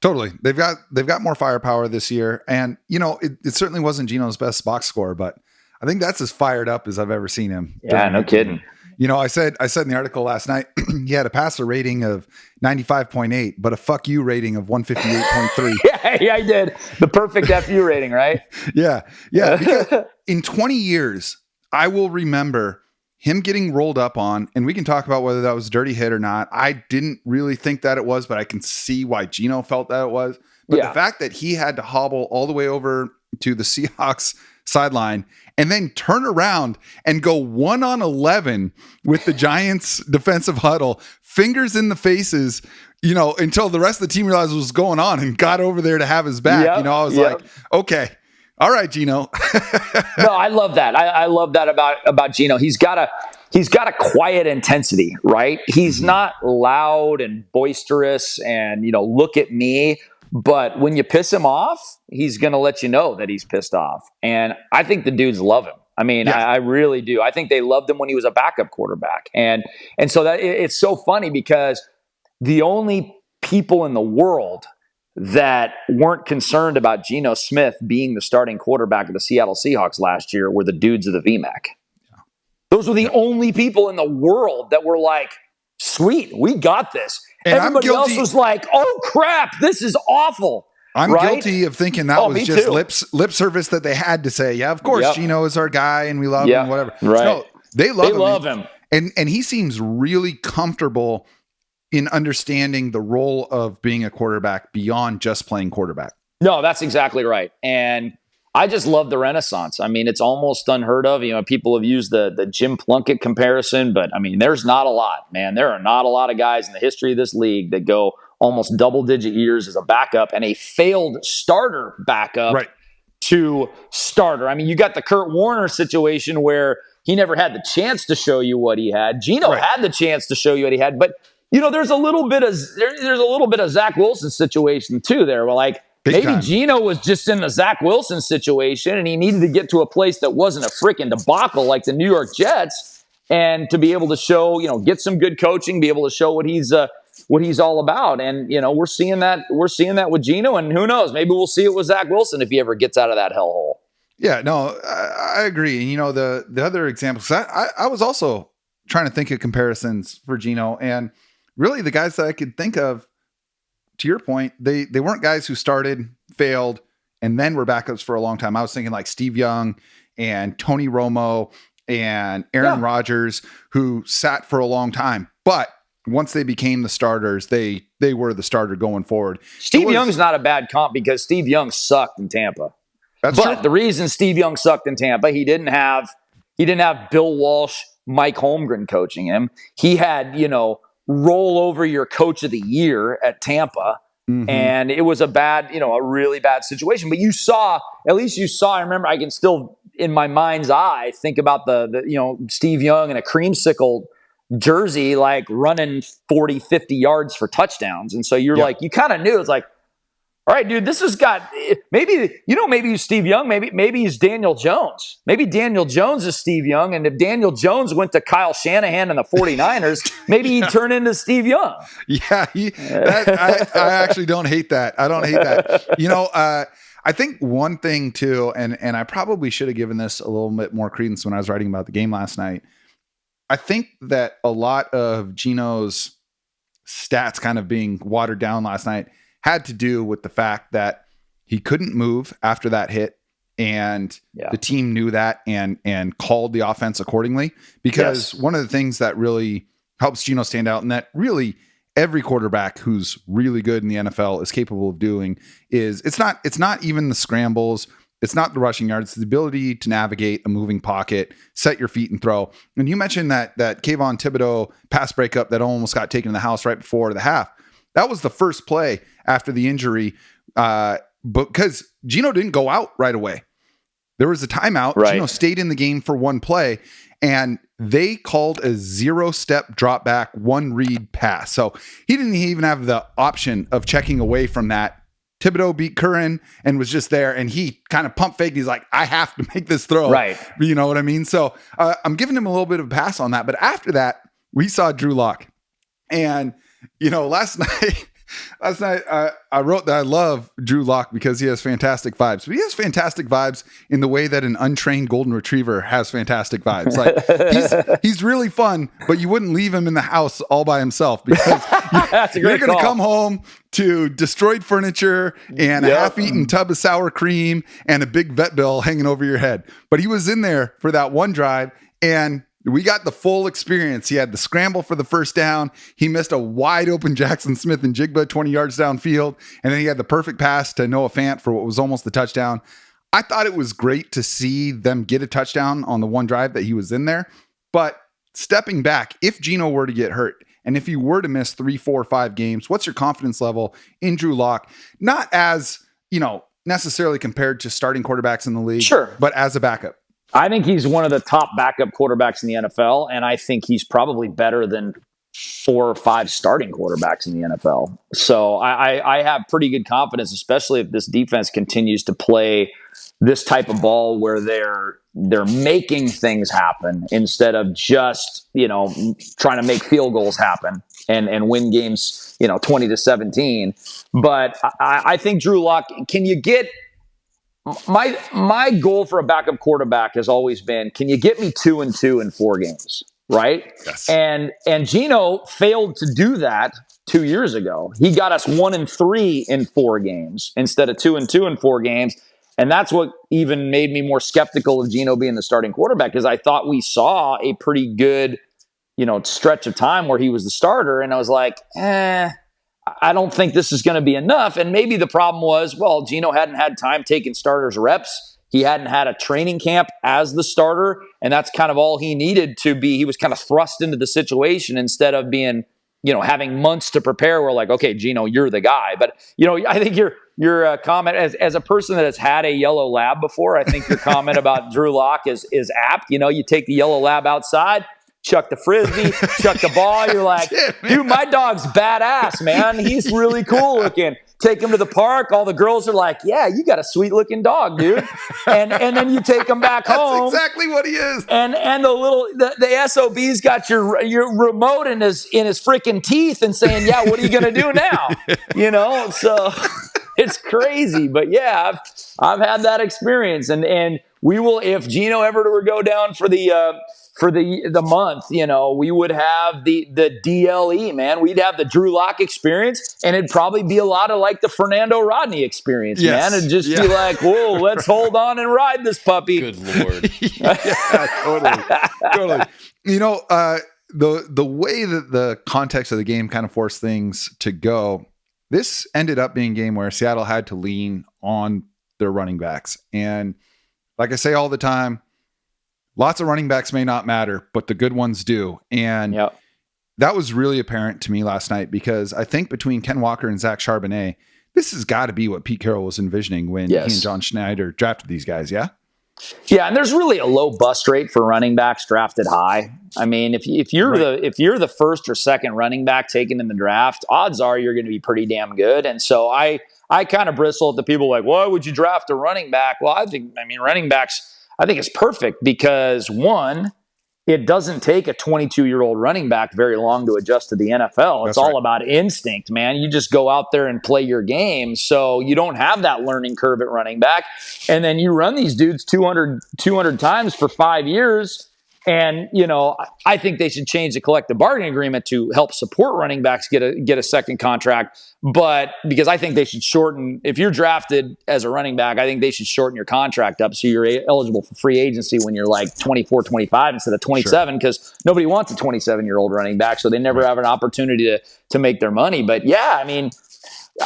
Totally. They've got more firepower this year. And, it certainly wasn't Geno's best box score, but I think that's as fired up as I've ever seen him. Yeah, no kidding. I said in the article last night, he had a passer rating of 95.8, but a fuck you rating of 158.3. yeah, I did. The perfect FU rating, right? Yeah. Because in 20 years, I will remember him getting rolled up on, and we can talk about whether that was a dirty hit or not. I didn't really think that it was, but I can see why Geno felt that it was. But the fact that he had to hobble all the way over to the Seahawks sideline and then turn around and go 1-on-11 with the Giants defensive huddle, fingers in the faces, until the rest of the team realized what was going on and got over there to have his back. I was like, okay, all right, Geno. No, I love that. I love that about Geno. He's got a quiet intensity, right? He's not loud and boisterous and, look at me. But when you piss him off, he's going to let you know that he's pissed off. And I think the dudes love him. I mean, I really do. I think they loved him when he was a backup quarterback. And so that it's so funny because the only people in the world that weren't concerned about Geno Smith being the starting quarterback of the Seattle Seahawks last year were the dudes of the VMAC. Those were the only people in the world that were like, sweet, we got this. And everybody else was like, oh, crap, this is awful. I'm guilty of thinking that was just lip service that they had to say, yeah, of course, Geno is our guy and we love him, whatever. Right. No, they love him. And he seems really comfortable in understanding the role of being a quarterback beyond just playing quarterback. No, that's exactly right. And I just love the Renaissance. I mean, it's almost unheard of. People have used the Jim Plunkett comparison, but I mean, there's not a lot, man. There are not a lot of guys in the history of this league that go almost double-digit years as a backup and a failed starter backup to starter. I mean, you got the Kurt Warner situation where he never had the chance to show you what he had. Geno had the chance to show you what he had, but there's a little bit of Zach Wilson situation too there. Where like maybe Geno was just in the Zach Wilson situation and he needed to get to a place that wasn't a freaking debacle like the New York Jets, and to be able to show, get some good coaching, be able to show what he's all about. And we're seeing that with Geno, and who knows, maybe we'll see it with Zach Wilson if he ever gets out of that hellhole. Yeah, no, I agree. And the other examples, I was also trying to think of comparisons for Geno, and really the guys that I could think of, to your point, they weren't guys who started, failed, and then were backups for a long time. I was thinking like Steve Young and Tony Romo and Aaron Rodgers, who sat for a long time. But once they became the starters, they were the starter going forward. Steve Young's not a bad comp because Steve Young sucked in Tampa. That's true. But the reason Steve Young sucked in Tampa, he didn't have Bill Walsh, Mike Holmgren coaching him. He had, roll over your coach of the year at Tampa And it was a really bad situation. But at least you saw, I remember, I can still, in my mind's eye, think about the Steve Young in a creamsicle jersey, like running 40, 50 yards for touchdowns. And so you're like, you kind of knew, it's like, all right, dude, this has got, maybe he's Steve Young, maybe he's Daniel Jones. Maybe Daniel Jones is Steve Young, and if Daniel Jones went to Kyle Shanahan and the 49ers, maybe he'd turn into Steve Young. Yeah, I actually don't hate that. I don't hate that. I think one thing too, and I probably should have given this a little bit more credence when I was writing about the game last night. I think that a lot of Geno's stats kind of being watered down last night had to do with the fact that he couldn't move after that hit, and the team knew that and called the offense accordingly. Because one of the things that really helps Geno stand out, and that really every quarterback who's really good in the NFL is capable of doing, is it's not even the scrambles, it's not the rushing yards, it's the ability to navigate a moving pocket, set your feet and throw. And you mentioned that Kayvon Thibodeau pass breakup that almost got taken in the house right before the half. That was the first play after the injury, because Geno didn't go out right away. There was a timeout. Right. Geno stayed in the game for one play, and they called a 0-step drop back, one read pass. So he didn't even have the option of checking away from that. Thibodeau beat Curran and was just there, and he kind of pump faked. He's like, I have to make this throw. Right. You know what I mean? So I'm giving him a little bit of a pass on that. But after that, we saw Drew Lock. And last night I wrote that I love Drew Lock because he has fantastic vibes. But he has fantastic vibes in the way that an untrained golden retriever has fantastic vibes. Like he's really fun, but you wouldn't leave him in the house all by himself, because you're going to come home to destroyed furniture and a half-eaten tub of sour cream and a big vet bill hanging over your head. But he was in there for that one drive, and we got the full experience. He had the scramble for the first down. He missed a wide open Jackson Smith and Jigba 20 yards downfield. And then he had the perfect pass to Noah Fant for what was almost the touchdown. I thought it was great to see them get a touchdown on the one drive that he was in there. But stepping back, if Geno were to get hurt, and if he were to miss 3, 4, 5 games, what's your confidence level in Drew Lock? Not as, necessarily compared to starting quarterbacks in the league, but as a backup. I think he's one of the top backup quarterbacks in the NFL, and I think he's probably better than 4 or 5 starting quarterbacks in the NFL. So I have pretty good confidence, especially if this defense continues to play this type of ball where they're making things happen instead of just, trying to make field goals happen and win games, 20-17. But I think Drew Lock, can you get my goal for a backup quarterback has always been, can you get me 2-2 in 4 games? Right. Yes. And Geno failed to do that 2 years ago. He got us 1-3 in 4 games instead of 2-2 in 4 games. And that's what even made me more skeptical of Geno being the starting quarterback, because I thought we saw a pretty good, stretch of time where he was the starter. And I was like, I don't think this is going to be enough. And maybe the problem was, Geno hadn't had time taking starters reps. He hadn't had a training camp as the starter. And that's kind of all he needed to be. He was kind of thrust into the situation instead of being, having months to prepare. We're like, okay, Geno, you're the guy. But, I think your comment as a person that has had a yellow lab before, I think your comment about Drew Lock is apt. You take the yellow lab outside, chuck the frisbee, chuck the ball. You're like, dude, my dog's badass, man. He's really cool looking. Take him to the park. All the girls are like, yeah, you got a sweet looking dog, dude. And then you take him back home. That's exactly what he is. And the SOB's got your remote in his freaking teeth and saying, yeah, what are you gonna do now? So it's crazy. But yeah, I've had that experience, and we will, if Geno ever were to go down for the month, we would have the DLE, man. We'd have the Drew Lock experience, and it'd probably be a lot of like the Fernando Rodney experience, man. It'd just be like, whoa, let's hold on and ride this puppy. Good Lord. Totally. The way that the context of the game kind of forced things to go, this ended up being a game where Seattle had to lean on their running backs. And like I say all the time, lots of running backs may not matter, but the good ones do. And that was really apparent to me last night, because I think between Ken Walker and Zach Charbonnet, this has got to be what Pete Carroll was envisioning when he and John Schneider drafted these guys. Yeah. Yeah, and there's really a low bust rate for running backs drafted high. I mean, if you're the first or second running back taken in the draft, odds are you're going to be pretty damn good. And so I kind of bristle at the people like, why would you draft a running back? Well, running backs, I think it's perfect because, one, it doesn't take a 22-year-old running back very long to adjust to the NFL. It's all about instinct, man. You just go out there and play your game. So you don't have that learning curve at running back. And then you run these dudes 200 times for 5 years. And, I think they should change the collective bargaining agreement to help support running backs get a second contract. But because I think they should shorten, if you're drafted as a running back, I think they should shorten your contract up so you're eligible for free agency when you're like 24, 25 instead of 27, because nobody wants a 27-year-old running back, so they never have an opportunity to make their money. But yeah,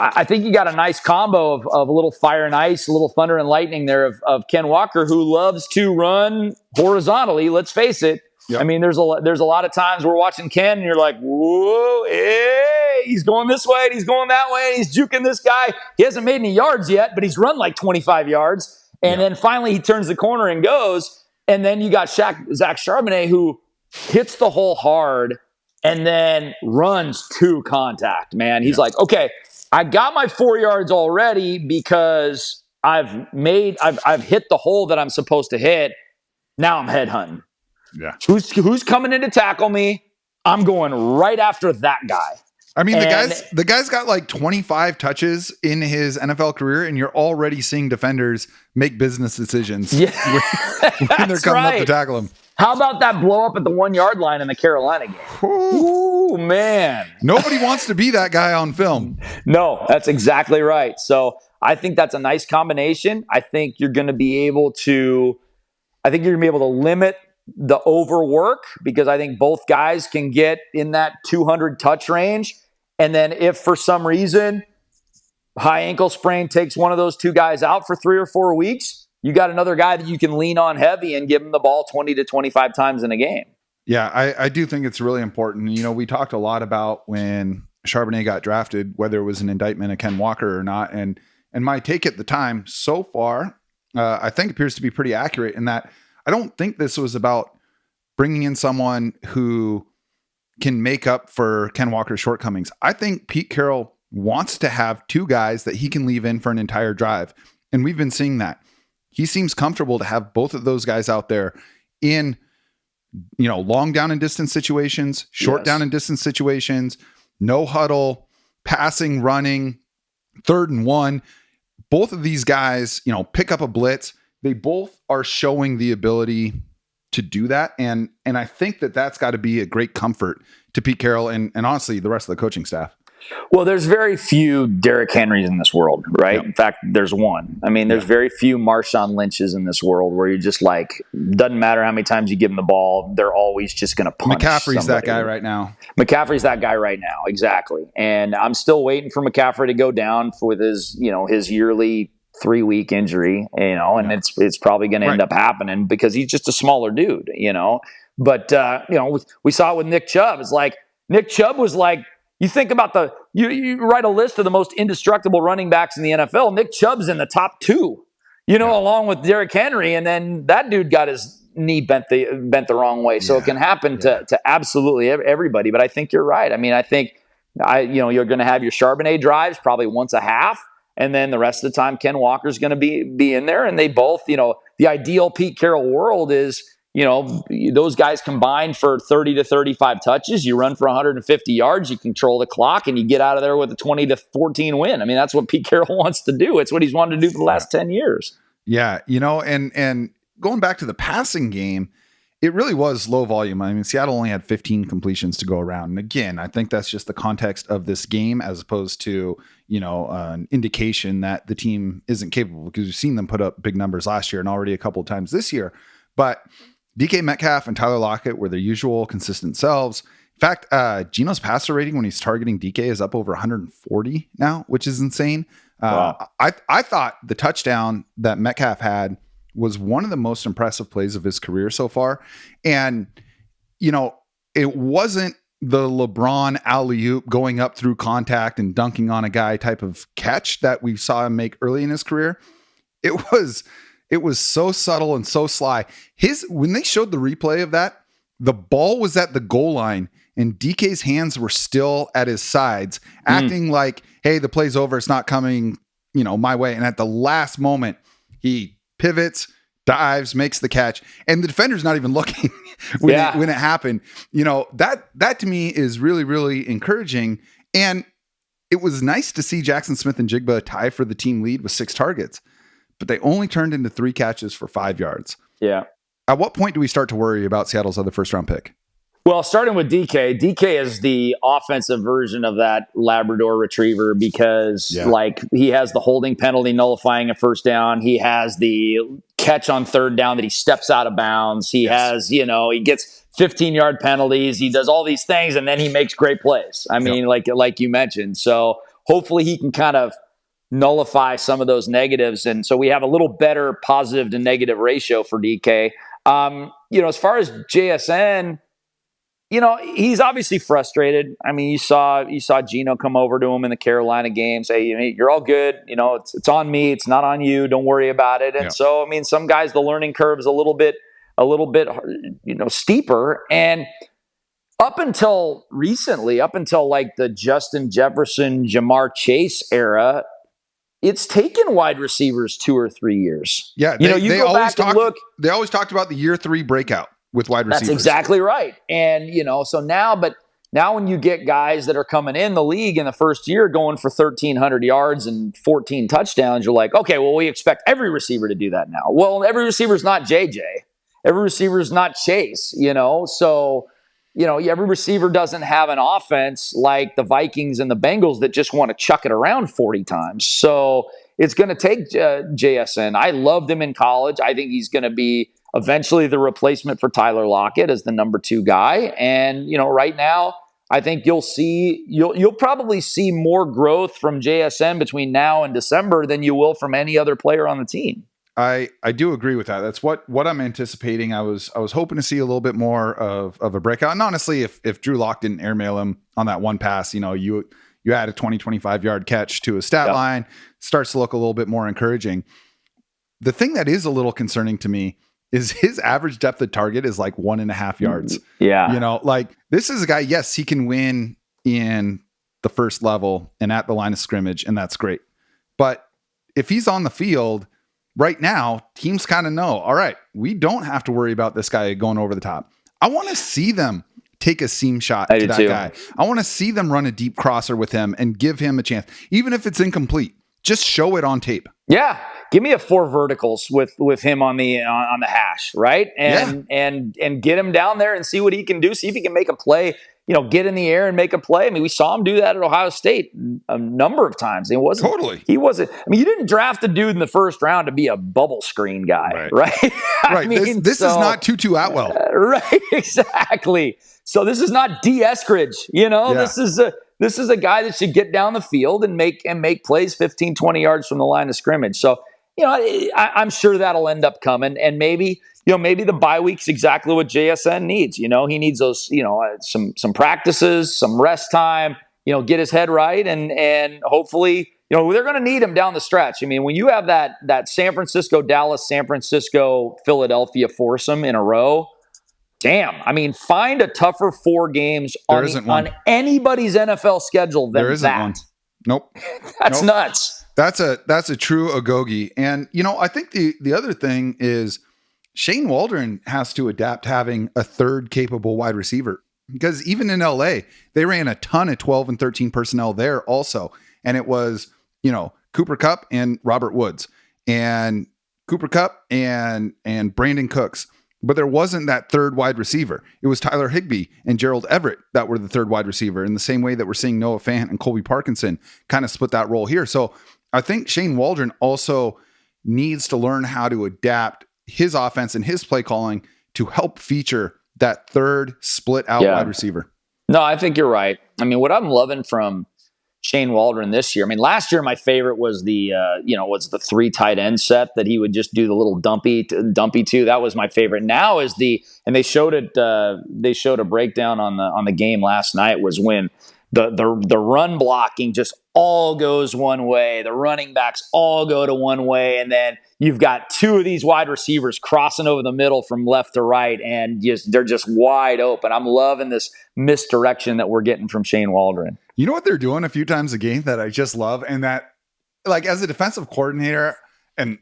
I think you got a nice combo of a little fire and ice, a little thunder and lightning there of Ken Walker, who loves to run horizontally. Let's face it. Yep. There's a lot of times we're watching Ken and you're like, whoa, hey, he's going this way and he's going that way and he's juking this guy. He hasn't made any yards yet, but he's run like 25 yards. And then finally he turns the corner and goes. And then you got Zach Charbonnet, who hits the hole hard and then runs to contact, man. He's like, okay, I got my 4 yards already because I've hit the hole that I'm supposed to hit. Now I'm headhunting. Yeah. Who's coming in to tackle me? I'm going right after that guy. The guy's got like 25 touches in his NFL career, and you're already seeing defenders make business decisions when they're coming up to tackle him. How about that blow up at the 1 yard line in the Carolina game? Ooh, man. Nobody wants to be that guy on film. No, that's exactly right. So I think that's a nice combination. I think you're going to be able to limit the overwork, because I think both guys can get in that 200 touch range. And then if for some reason high ankle sprain takes one of those two guys out for 3 or 4 weeks, you got another guy that you can lean on heavy and give him the ball 20 to 25 times in a game. Yeah, I do think it's really important. We talked a lot about when Charbonnet got drafted, whether it was an indictment of Ken Walker or not. And my take at the time so far, I think appears to be pretty accurate in that I don't think this was about bringing in someone who can make up for Ken Walker's shortcomings. I think Pete Carroll wants to have two guys that he can leave in for an entire drive. And we've been seeing that. He seems comfortable to have both of those guys out there in, long down and distance situations, short down and distance situations, no huddle, passing, running, 3rd and 1. Both of these guys, pick up a blitz. They both are showing the ability to do that. And I think that that's got to be a great comfort to Pete Carroll and honestly, the rest of the coaching staff. Well, there's very few Derrick Henrys in this world, right? Yep. In fact, there's one. There's very few Marshawn Lynches in this world where you're just like, doesn't matter how many times you give them the ball, they're always just going to punish McCaffrey's somebody. that guy right now. McCaffrey's that guy right now, exactly. And I'm still waiting for McCaffrey to go down with his yearly 3-week injury, and it's probably going to end up happening because he's just a smaller dude, But, we saw it with Nick Chubb. It's like Nick Chubb was like, you think about you write a list of the most indestructible running backs in the NFL. Nick Chubb's in the top 2, along with Derrick Henry. And then that dude got his knee bent the wrong way. So it can happen to absolutely everybody. But I think you're right. I think you're going to have your Charbonnet drives probably once a half. And then the rest of the time, Ken Walker's going to be in there. And they both, the ideal Pete Carroll world is, those guys combined for 30 to 35 touches. You run for 150 yards, you control the clock, and you get out of there with a 20 to 14 win. That's what Pete Carroll wants to do. It's what he's wanted to do for the last 10 years. Yeah. And going back to the passing game, it really was low volume. Seattle only had 15 completions to go around. And again, I think that's just the context of this game as opposed to, an indication that the team isn't capable, because we've seen them put up big numbers last year and already a couple of times this year. But DK Metcalf and Tyler Lockett were their usual consistent selves. In fact, Geno's passer rating when he's targeting DK is up over 140 now, which is insane. Wow. I thought the touchdown that Metcalf had was one of the most impressive plays of his career so far. And, it wasn't the LeBron alley-oop going up through contact and dunking on a guy type of catch that we saw him make early in his career. It was so subtle and so sly. When they showed the replay of that, the ball was at the goal line and DK's hands were still at his sides, acting like, hey, the play's over. It's not coming, my way. And at the last moment, he pivots, dives, makes the catch, and the defender's not even looking when it happened. That to me is really, really encouraging. And it was nice to see Jackson Smith and Jigba tie for the team lead with 6 targets, but they only turned into 3 catches for 5 yards. Yeah. At what point do we start to worry about Seattle's other first-round pick? Well, starting with DK. DK is the offensive version of that Labrador Retriever because, he has the holding penalty nullifying a first down. He has the catch on third down that he steps out of bounds. He has, he gets 15-yard penalties. He does all these things, and then he makes great plays. I mean, like you mentioned. So hopefully he can kind of nullify some of those negatives. And so we have a little better positive to negative ratio for DK. As far as JSN, he's obviously frustrated. I mean, you saw Gino come over to him in the Carolina game, say, you're all good. It's on me. It's not on you. Don't worry about it. And so, I mean, some guys, the learning curve is a little bit, steeper. And up until recently, like the Justin Jefferson, Jamar Chase era, it's taken wide receivers 2 or 3 years. Yeah. They always talked about the year 3 breakout with wide receivers. That's exactly right. And, so now when you get guys that are coming in the league in the first year going for 1,300 yards and 14 touchdowns, you're like, okay, well, we expect every receiver to do that now. Well, every receiver is not JJ. Every receiver is not Chase, So, every receiver doesn't have an offense like the Vikings and the Bengals that just want to chuck it around 40 times. So it's going to take JSN. I loved him in college. I think he's going to be eventually the replacement for Tyler Lockett as the number 2 guy. And, right now, I think you'll probably see more growth from JSN between now and December than you will from any other player on the team. I do agree with that. That's what I'm anticipating. I was hoping to see a little bit more of a breakout. And honestly, if Drew Lock didn't airmail him on that one pass, you add a 20-25 yard catch to a stat line, starts to look a little bit more encouraging. The thing that is a little concerning to me is his average depth of target is like 1.5 yards. Yeah. This is a guy, yes, he can win in the first level and at the line of scrimmage, and that's great. But if he's on the field right now, teams kind of know, all right, we don't have to worry about this guy going over the top. I want to see them take a seam shot to that guy. I want to see them run a deep crosser with him and give him a chance. Even if it's incomplete, just show it on tape. Yeah. Give me a 4 verticals with him on the hash, right? And get him down there and see what he can do. See if he can make a play. Get in the air and make a play. I mean, we saw him do that at Ohio State a number of times. He wasn't. You didn't draft a dude in the first round to be a bubble screen guy, right? Right. This is not Tutu Atwell. Right. Exactly. So this is not D. Eskridge. This is a guy that should get down the field and make plays 15, 20 yards from the line of scrimmage. So, I'm sure that'll end up coming. And maybe the bye week's exactly what JSN needs. He needs those, some practices, some rest time, get his head right. And hopefully, they're going to need him down the stretch. I mean, when you have that San Francisco, Dallas, San Francisco, Philadelphia foursome in a row, damn. I mean, find a tougher 4 games on anybody's NFL schedule than there isn't that. One. Nope. That's nuts. That's a true agogie. And, I think the other thing is Shane Waldron has to adapt having a third capable wide receiver, because even in LA, they ran a ton of 12 and 13 personnel there also. And it was, Cooper Kupp and Robert Woods and Cooper Kupp and Brandon Cooks. But there wasn't that third wide receiver. It was Tyler Higbee and Gerald Everett that were the third wide receiver, in the same way that we're seeing Noah Fant and Colby Parkinson kind of split that role here. So I think Shane Waldron also needs to learn how to adapt his offense and his play calling to help feature that third split out wide receiver. No, I think you're right. I mean, what I'm loving from Shane Waldron this year. I mean, last year my favorite was the 3 tight end set that he would just do the little dumpy to. That was my favorite. Now is and they showed it. They showed a breakdown on the game last night, was when the run blocking just all goes one way. The running backs all go to one way, and then you've got 2 of these wide receivers crossing over the middle from left to right, and they're just wide open. I'm loving this misdirection that we're getting from Shane Waldron. You know what they're doing a few times a game that I just love, and that, like, as a defensive coordinator, and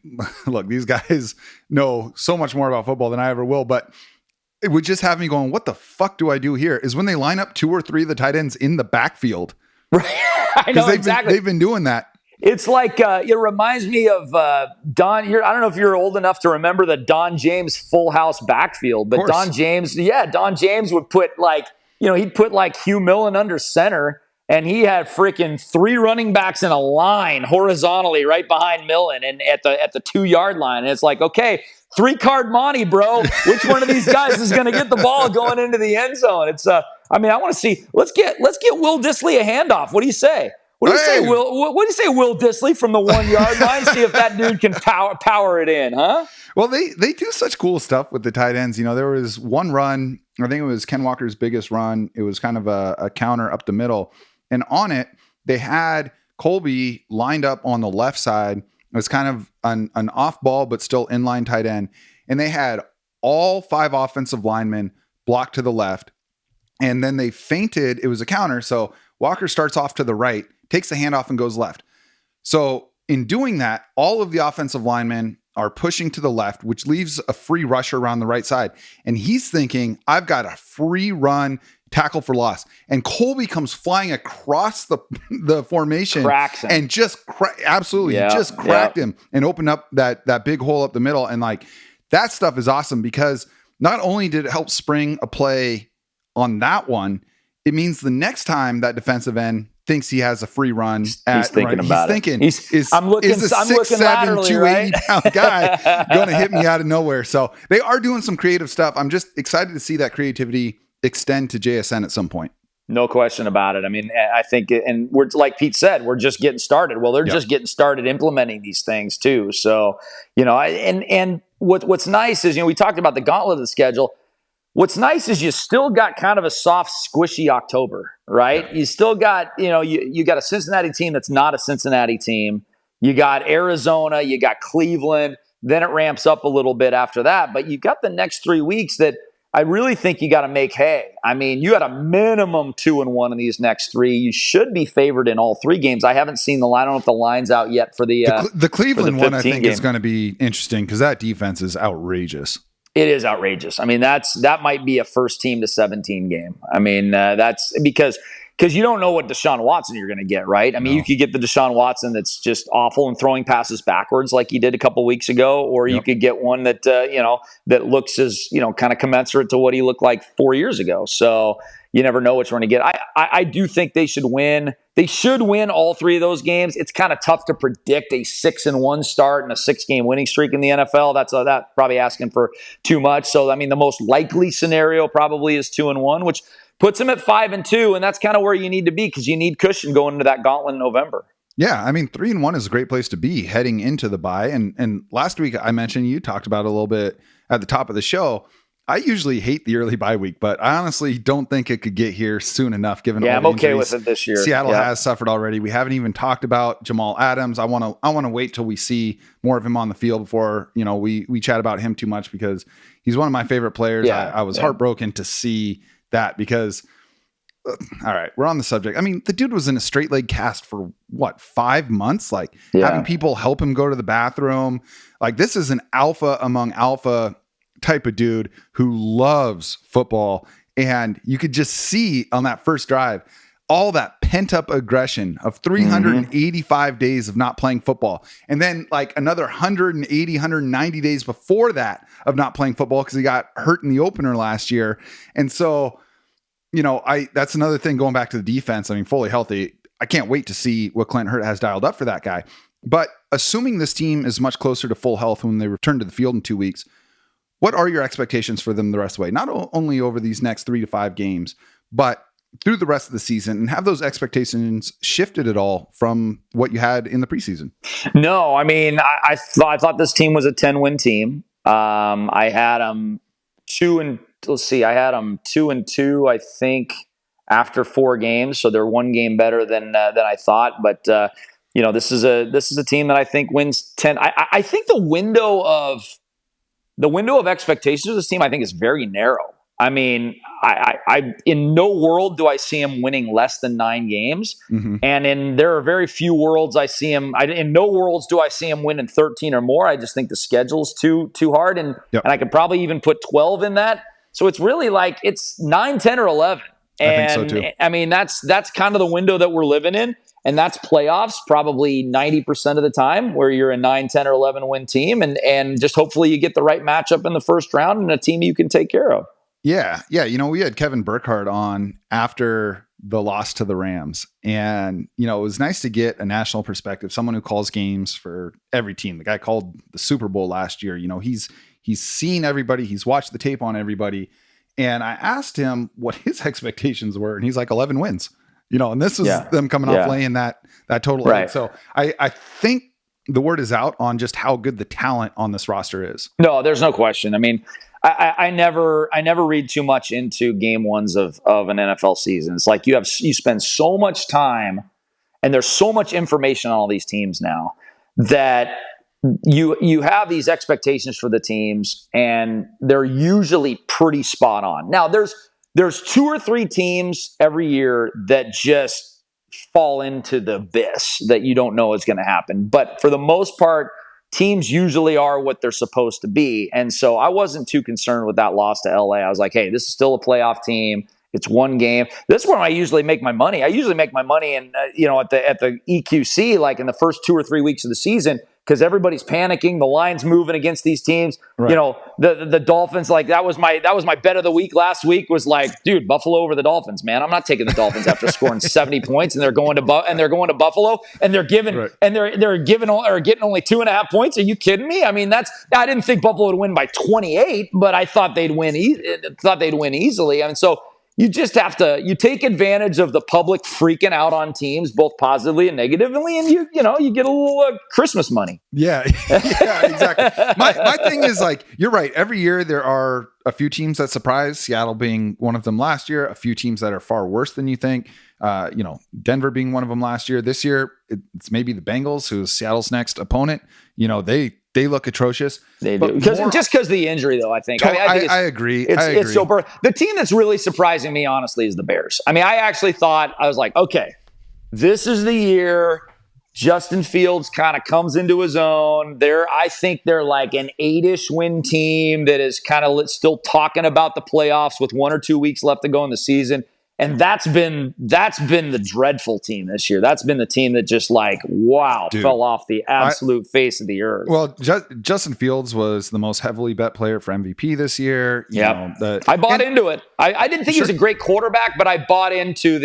look, these guys know so much more about football than I ever will, but it would just have me going, what the fuck do I do here? Is when they line up 2 or 3 of the tight ends in the backfield. Right. I know exactly. They've been doing that. It's like, it reminds me of Don. I don't know if you're old enough to remember the Don James Full House backfield, but Don James would put he'd put Hugh Millen under center, and he had freaking 3 running backs in a line horizontally right behind Millen and at the 2-yard line. And it's like, okay, 3-card Monty, bro. Which one of these guys is going to get the ball going into the end zone? It's I want to see. Let's get Will Dissly a handoff. What do you say? What do you say, Will? What do you say, Will Dissly from the 1-yard line? See if that dude can power it in, huh? Well, they do such cool stuff with the tight ends. You know, there was one run. I think it was Ken Walker's biggest run. It was kind of a counter up the middle, and on it they had Colby lined up on the left side. It was kind of an off ball, but still inline tight end, and they had all 5 offensive linemen blocked to the left, and then they feinted. It was a counter, so Walker starts off to the right, takes the handoff, and goes left. So in doing that, all of the offensive linemen are pushing to the left, which leaves a free rusher around the right side. And he's thinking, I've got a free run tackle for loss. And Colby comes flying across the formation and just just cracked him and opened up that big hole up the middle. And like, that stuff is awesome, because not only did it help spring a play on that one, it means the next time that defensive end thinks he has a free run, I'm looking 6'7", 280 right? pound guy going to hit me out of nowhere. So they are doing some creative stuff. I'm just excited to see that creativity extend to JSN at some point. No question about it. I mean, I think, and we're, like Pete said, we're just getting started. Well, they're just getting started implementing these things too. So, and what's nice is, we talked about the gauntlet of the schedule. What's nice is you still got kind of a soft, squishy October, right? Yeah. You still got, you got a Cincinnati team that's not a Cincinnati team. You got Arizona, you got Cleveland. Then it ramps up a little bit after that. But you got the next 3 weeks that I really think you got to make hay. I mean, you had a minimum 2-1 in these next 3. You should be favored in all 3 games. I haven't seen the line. I don't know if the line's out yet for the Cleveland one. I think is going to be interesting, because that defense is outrageous. It is outrageous. I mean, that might be a first team to 17 game. I mean, that's because you don't know what Deshaun Watson you're going to get, right? I mean, you could get the Deshaun Watson that's just awful and throwing passes backwards like he did a couple weeks ago, or you could get one that that looks as kind of commensurate to what he looked like 4 years ago. So you never know what you're going to get. I do think they should win. They should win all 3 of those games. It's kind of tough to predict a 6-1 start and a 6-game winning streak in the NFL. That's probably asking for too much. So, I mean, the most likely scenario probably is 2-1, which puts them at 5-2. And that's kind of where you need to be, because you need cushion going into that gauntlet in November. Yeah. I mean, 3-1 is a great place to be heading into the bye. And last week I mentioned, you talked about it a little bit at the top of the show. I usually hate the early bye week, but I honestly don't think it could get here soon enough, given all the I'm okay injuries with it this year. Seattle has suffered already. We haven't even talked about Jamal Adams. I want to wait till we see more of him on the field before, we chat about him too much, because he's one of my favorite players. Yeah. I was heartbroken to see that, because all right, we're on the subject. I mean, the dude was in a straight leg cast for 5 months, having people help him go to the bathroom. Like, this is an alpha among alpha type of dude who loves football. And you could just see on that first drive all that pent up aggression of 385 days of not playing football. And then another 180, 190 days before that of not playing football, because he got hurt in the opener last year. And so, that's another thing, going back to the defense. I mean, fully healthy, I can't wait to see what Clint Hurt has dialed up for that guy. But assuming this team is much closer to full health when they return to the field in 2 weeks, what are your expectations for them the rest of the way? Not only over these next 3 to 5 games, but through the rest of the season, and have those expectations shifted at all from what you had in the preseason? No, I mean, I thought this team was a 10-win team. I had them I had them 2-2, I think, after 4 games. So they're 1 game better than I thought. But this is a team that I think wins 10. I think the window of expectations of this team, I think, is very narrow. I mean, I in no world do I see him winning less than 9 games, and there are very few worlds I see him. In no worlds do I see him winning 13 or more. I just think the schedule's too hard, and I could probably even put 12 in that. So it's really like it's 9, 10, or 11. And I think so too. I mean, that's kind of the window that we're living in, and that's playoffs probably 90% of the time, where you're a 9, 10, or 11 win team, and just hopefully you get the right matchup in the first round and a team you can take care of. Yeah. We had Kevin Burkhardt on after the loss to the Rams, and it was nice to get a national perspective, someone who calls games for every team. The guy called the Super Bowl last year. He's seen everybody, he's watched the tape on everybody, and I asked him what his expectations were, and he's like 11 wins. And this was them coming off laying that total right. egg. So I think the word is out on just how good the talent on this roster is. No, there's no question. I mean, I never read too much into game ones of an NFL season. It's like you spend so much time, and there's so much information on all these teams now, that you have these expectations for the teams, and they're usually pretty spot on. Now there's 2 or 3 teams every year that just fall into the abyss that you don't know is going to happen. But for the most part, teams usually are what they're supposed to be. And so I wasn't too concerned with that loss to LA. I was like, hey, this is still a playoff team. It's 1 game. This is where I usually make my money. I usually make my money at the EQC, like in the first 2 or 3 weeks of the season, because everybody's panicking. The line's moving against these teams. Right. The Dolphins, like that was my bet of the week last week, was like, dude, Buffalo over the Dolphins, man. I'm not taking the Dolphins after scoring 70 points and they're going to Buffalo and they're giving right. and they're giving or getting only 2.5 points. Are you kidding me? I mean, I didn't think Buffalo would win by 28, but I thought they'd win easily. I mean, so you just have to take advantage of the public freaking out on teams, both positively and negatively, and you get a little Christmas money. Yeah, exactly. My thing is, like, you're right. Every year there are a few teams that surprise, Seattle being one of them last year, a few teams that are far worse than you think. Denver being one of them last year. This year, it's maybe the Bengals, who's Seattle's next opponent. They look atrocious. They do. Because of the injury, though, I think. I agree. It's so the team that's really surprising me, honestly, is the Bears. I mean, I actually thought, I was like, okay, this is the year Justin Fields kind of comes into his own. I think they're like an 8-ish win team that is kind of still talking about the playoffs with 1 or 2 weeks left to go in the season. And that's been the dreadful team this year. That's been the team that just fell off the absolute face of the earth. Well, Justin Fields was the most heavily bet player for MVP this year. I bought into it. I didn't think he was a great quarterback, but I bought into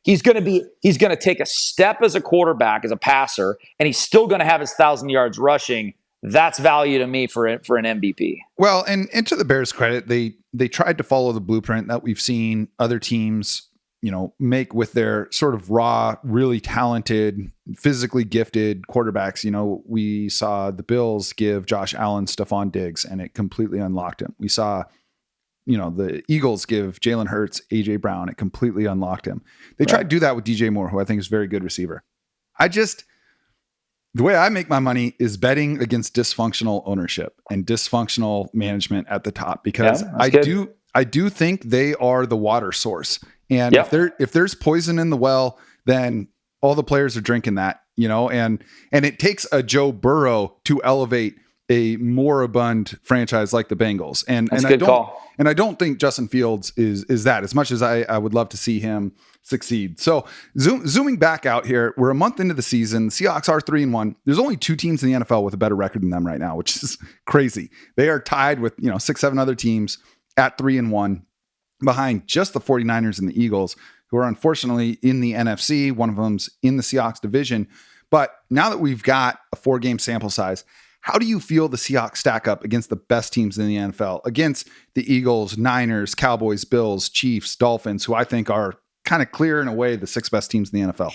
he's going to take a step as a quarterback, as a passer, and he's still going to have his 1,000 yards rushing. That's value to me for an MVP. Well, and to the Bears' credit, they tried to follow the blueprint that we've seen other teams, make with their sort of raw, really talented, physically gifted quarterbacks. We saw the Bills give Josh Allen Stephon Diggs, and it completely unlocked him. We saw, the Eagles give Jalen Hurts AJ Brown. It completely unlocked him. They tried to do that with DJ Moore, who I think is a very good receiver. The way I make my money is betting against dysfunctional ownership and dysfunctional management at the top, because I do think they are the water source. And if there's poison in the well, then all the players are drinking that, and it takes a Joe Burrow to elevate a moribund franchise like the Bengals. And I don't think Justin Fields is that, as much as I would love to see him succeed. So zooming back out here, we're a month into the season. The Seahawks are 3-1. There's only 2 teams in the NFL with a better record than them right now, which is crazy. They are tied with 6-7 other teams at 3-1, behind just the 49ers and the Eagles, who are unfortunately in the NFC. One of them's in the Seahawks division. But now that we've got a 4-game sample size, how do you feel the Seahawks stack up against the best teams in the NFL, against the Eagles, Niners, Cowboys, Bills, Chiefs, Dolphins, who I think are kind of clear in a way the 6 best teams in the NFL.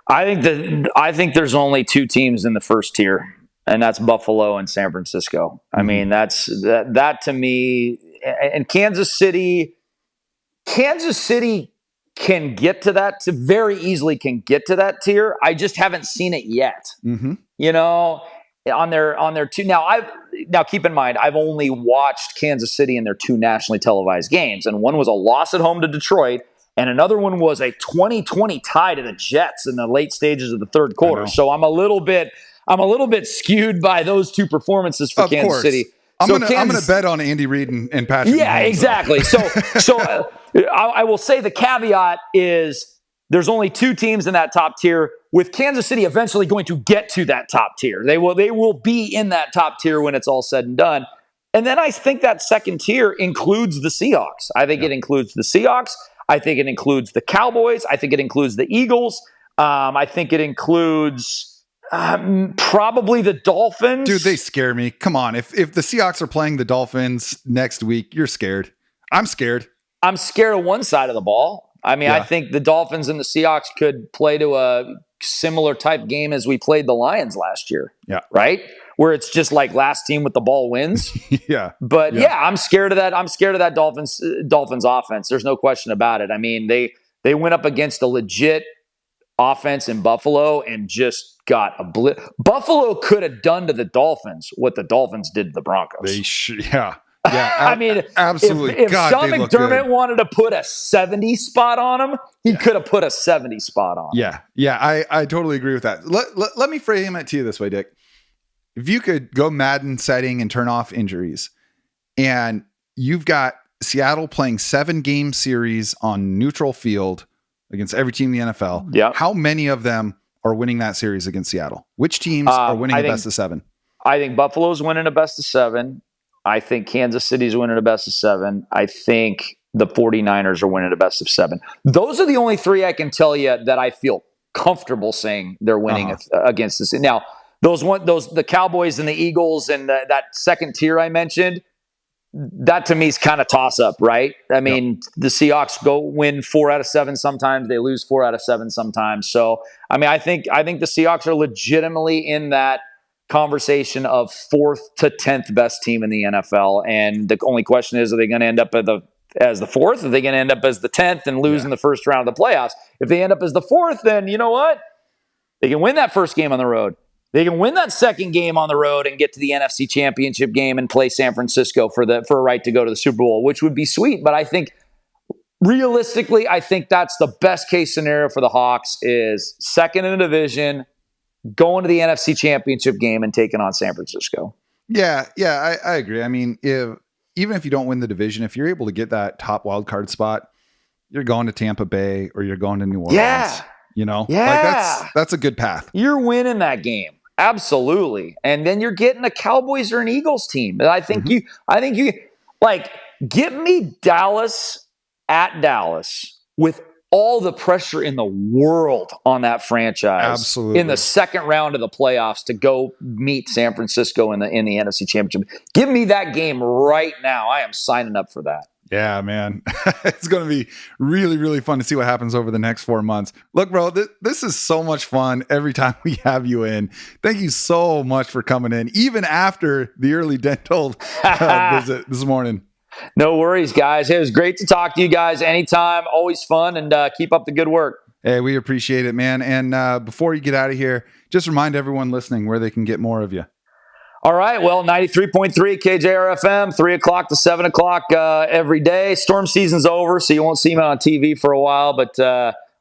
I think there's only 2 teams in the first tier, and that's Buffalo and San Francisco. I mean, that to me, and Kansas City can get to that, very easily can get to that tier. I just haven't seen it yet. You know, on their 2. Now keep in mind, I've only watched Kansas City in their 2 nationally televised games, and one was a loss at home to Detroit, and another one was a 20-20 tie to the Jets in the late stages of the third quarter. So I'm a little bit skewed by those 2 performances for Kansas City. I'm gonna bet on Andy Reid and Patrick. Yeah, Mahomes, exactly. So I will say the caveat is there's only 2 teams in that top tier, with Kansas City eventually going to get to that top tier. They will be in that top tier when it's all said and done. And then I think that second tier includes the Seahawks. I think it includes the Seahawks. I think it includes the Cowboys. I think it includes the Eagles. I think it includes probably the Dolphins. Dude, they scare me. Come on. If the Seahawks are playing the Dolphins next week, you're scared. I'm scared. I'm scared of one side of the ball. I mean, I think the Dolphins and the Seahawks could play to a similar type game as we played the Lions last year. Yeah. Right? Where it's just like last team with the ball wins. But I'm scared of that. I'm scared of that Dolphins offense. There's no question about it. I mean, they went up against a legit offense in Buffalo and just got a blitz. Buffalo could have done to the Dolphins what the Dolphins did to the Broncos. I mean, absolutely. If Sean McDermott wanted to put a 70 spot on him, he could have put a 70 spot on him. I totally agree with that. Let me frame it to you this way, Dick. If you could go Madden setting and turn off injuries, and you've got Seattle playing 7-game series on neutral field against every team in the NFL, how many of them are winning that series against Seattle? Which teams are winning a best of 7? I think Buffalo's winning a best of 7. I think Kansas City's winning a best of 7. I think the 49ers are winning a best of 7. Those are the only 3 I can tell you that I feel comfortable saying they're winning against this. Now, the Cowboys and the Eagles and that second tier I mentioned, that to me is kind of toss up, right? I mean, the Seahawks win 4 out of 7 sometimes, they lose 4 out of 7 sometimes. So, I mean, I think the Seahawks are legitimately in that conversation of 4th to 10th best team in the NFL. And the only question is, are they going to end up as the 4th? Are they going to end up as the 10th and lose in the first round of the playoffs? If they end up as the 4th, then you know what? They can win that first game on the road. They can win that second game on the road and get to the NFC Championship game and play San Francisco for a right to go to the Super Bowl, which would be sweet. But I think realistically, I think that's the best case scenario for the Hawks is second in the division, going to the NFC Championship game and taking on San Francisco. I agree. I mean, even if you don't win the division, if you're able to get that top wild card spot, you're going to Tampa Bay or you're going to New Orleans. Like that's a good path. You're winning that game. Absolutely. And then you're getting a Cowboys or an Eagles team. I think you like get me Dallas at Dallas with all the pressure in the world on that franchise. Absolutely. In the second round of the playoffs to go meet San Francisco in the NFC Championship. Give me that game right now. I am signing up for that. Yeah, man. It's going to be really, really fun to see what happens over the next 4 months. Look, bro, this is so much fun every time we have you in. Thank you so much for coming in, even after the early dental visit this morning. No worries, guys. It was great to talk to you guys anytime. Always fun, and keep up the good work. Hey, we appreciate it, man. And before you get out of here, just remind everyone listening where they can get more of you. All right. Well, 93.3 KJRFM, 3 o'clock to 7 o'clock every day. Storm season's over, so you won't see me on TV for a while, but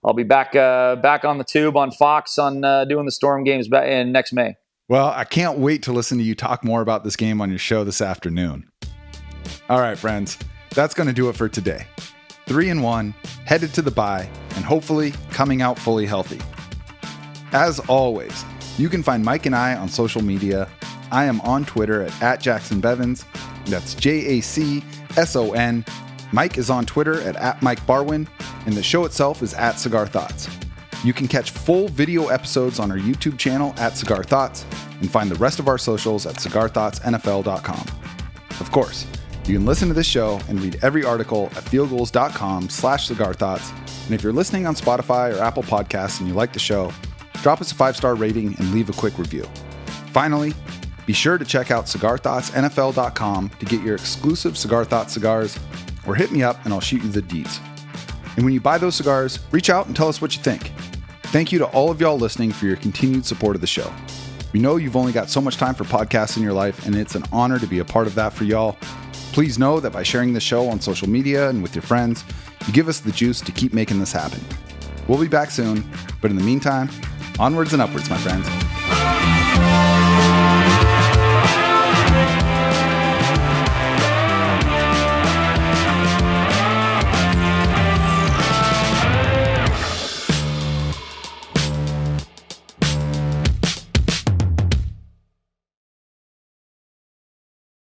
I'll be back on the tube on Fox on doing the Storm games in next May. Well, I can't wait to listen to you talk more about this game on your show this afternoon. All right, friends, that's going to do it for today. 3-1, headed to the bye, and hopefully coming out fully healthy. As always, you can find Mike and I on social media. I am on Twitter at JacksonBevins. That's JACSON. Mike is on Twitter at Mike Barwin, and the show itself is at Cigar Thoughts. You can catch full video episodes on our YouTube channel at Cigar Thoughts and find the rest of our socials at cigarthoughtsnfl.com. Of course, you can listen to this show and read every article at fieldgoals.com/cigarthoughts And if you're listening on Spotify or Apple Podcasts and you like the show, drop us a 5-star rating and leave a quick review. Finally, be sure to check out CigarThoughtsNFL.com to get your exclusive Cigar Thoughts cigars, or hit me up and I'll shoot you the deets. And when you buy those cigars, reach out and tell us what you think. Thank you to all of y'all listening for your continued support of the show. We know you've only got so much time for podcasts in your life, and it's an honor to be a part of that for y'all. Please know that by sharing the show on social media and with your friends, you give us the juice to keep making this happen. We'll be back soon, but in the meantime, onwards and upwards, my friends.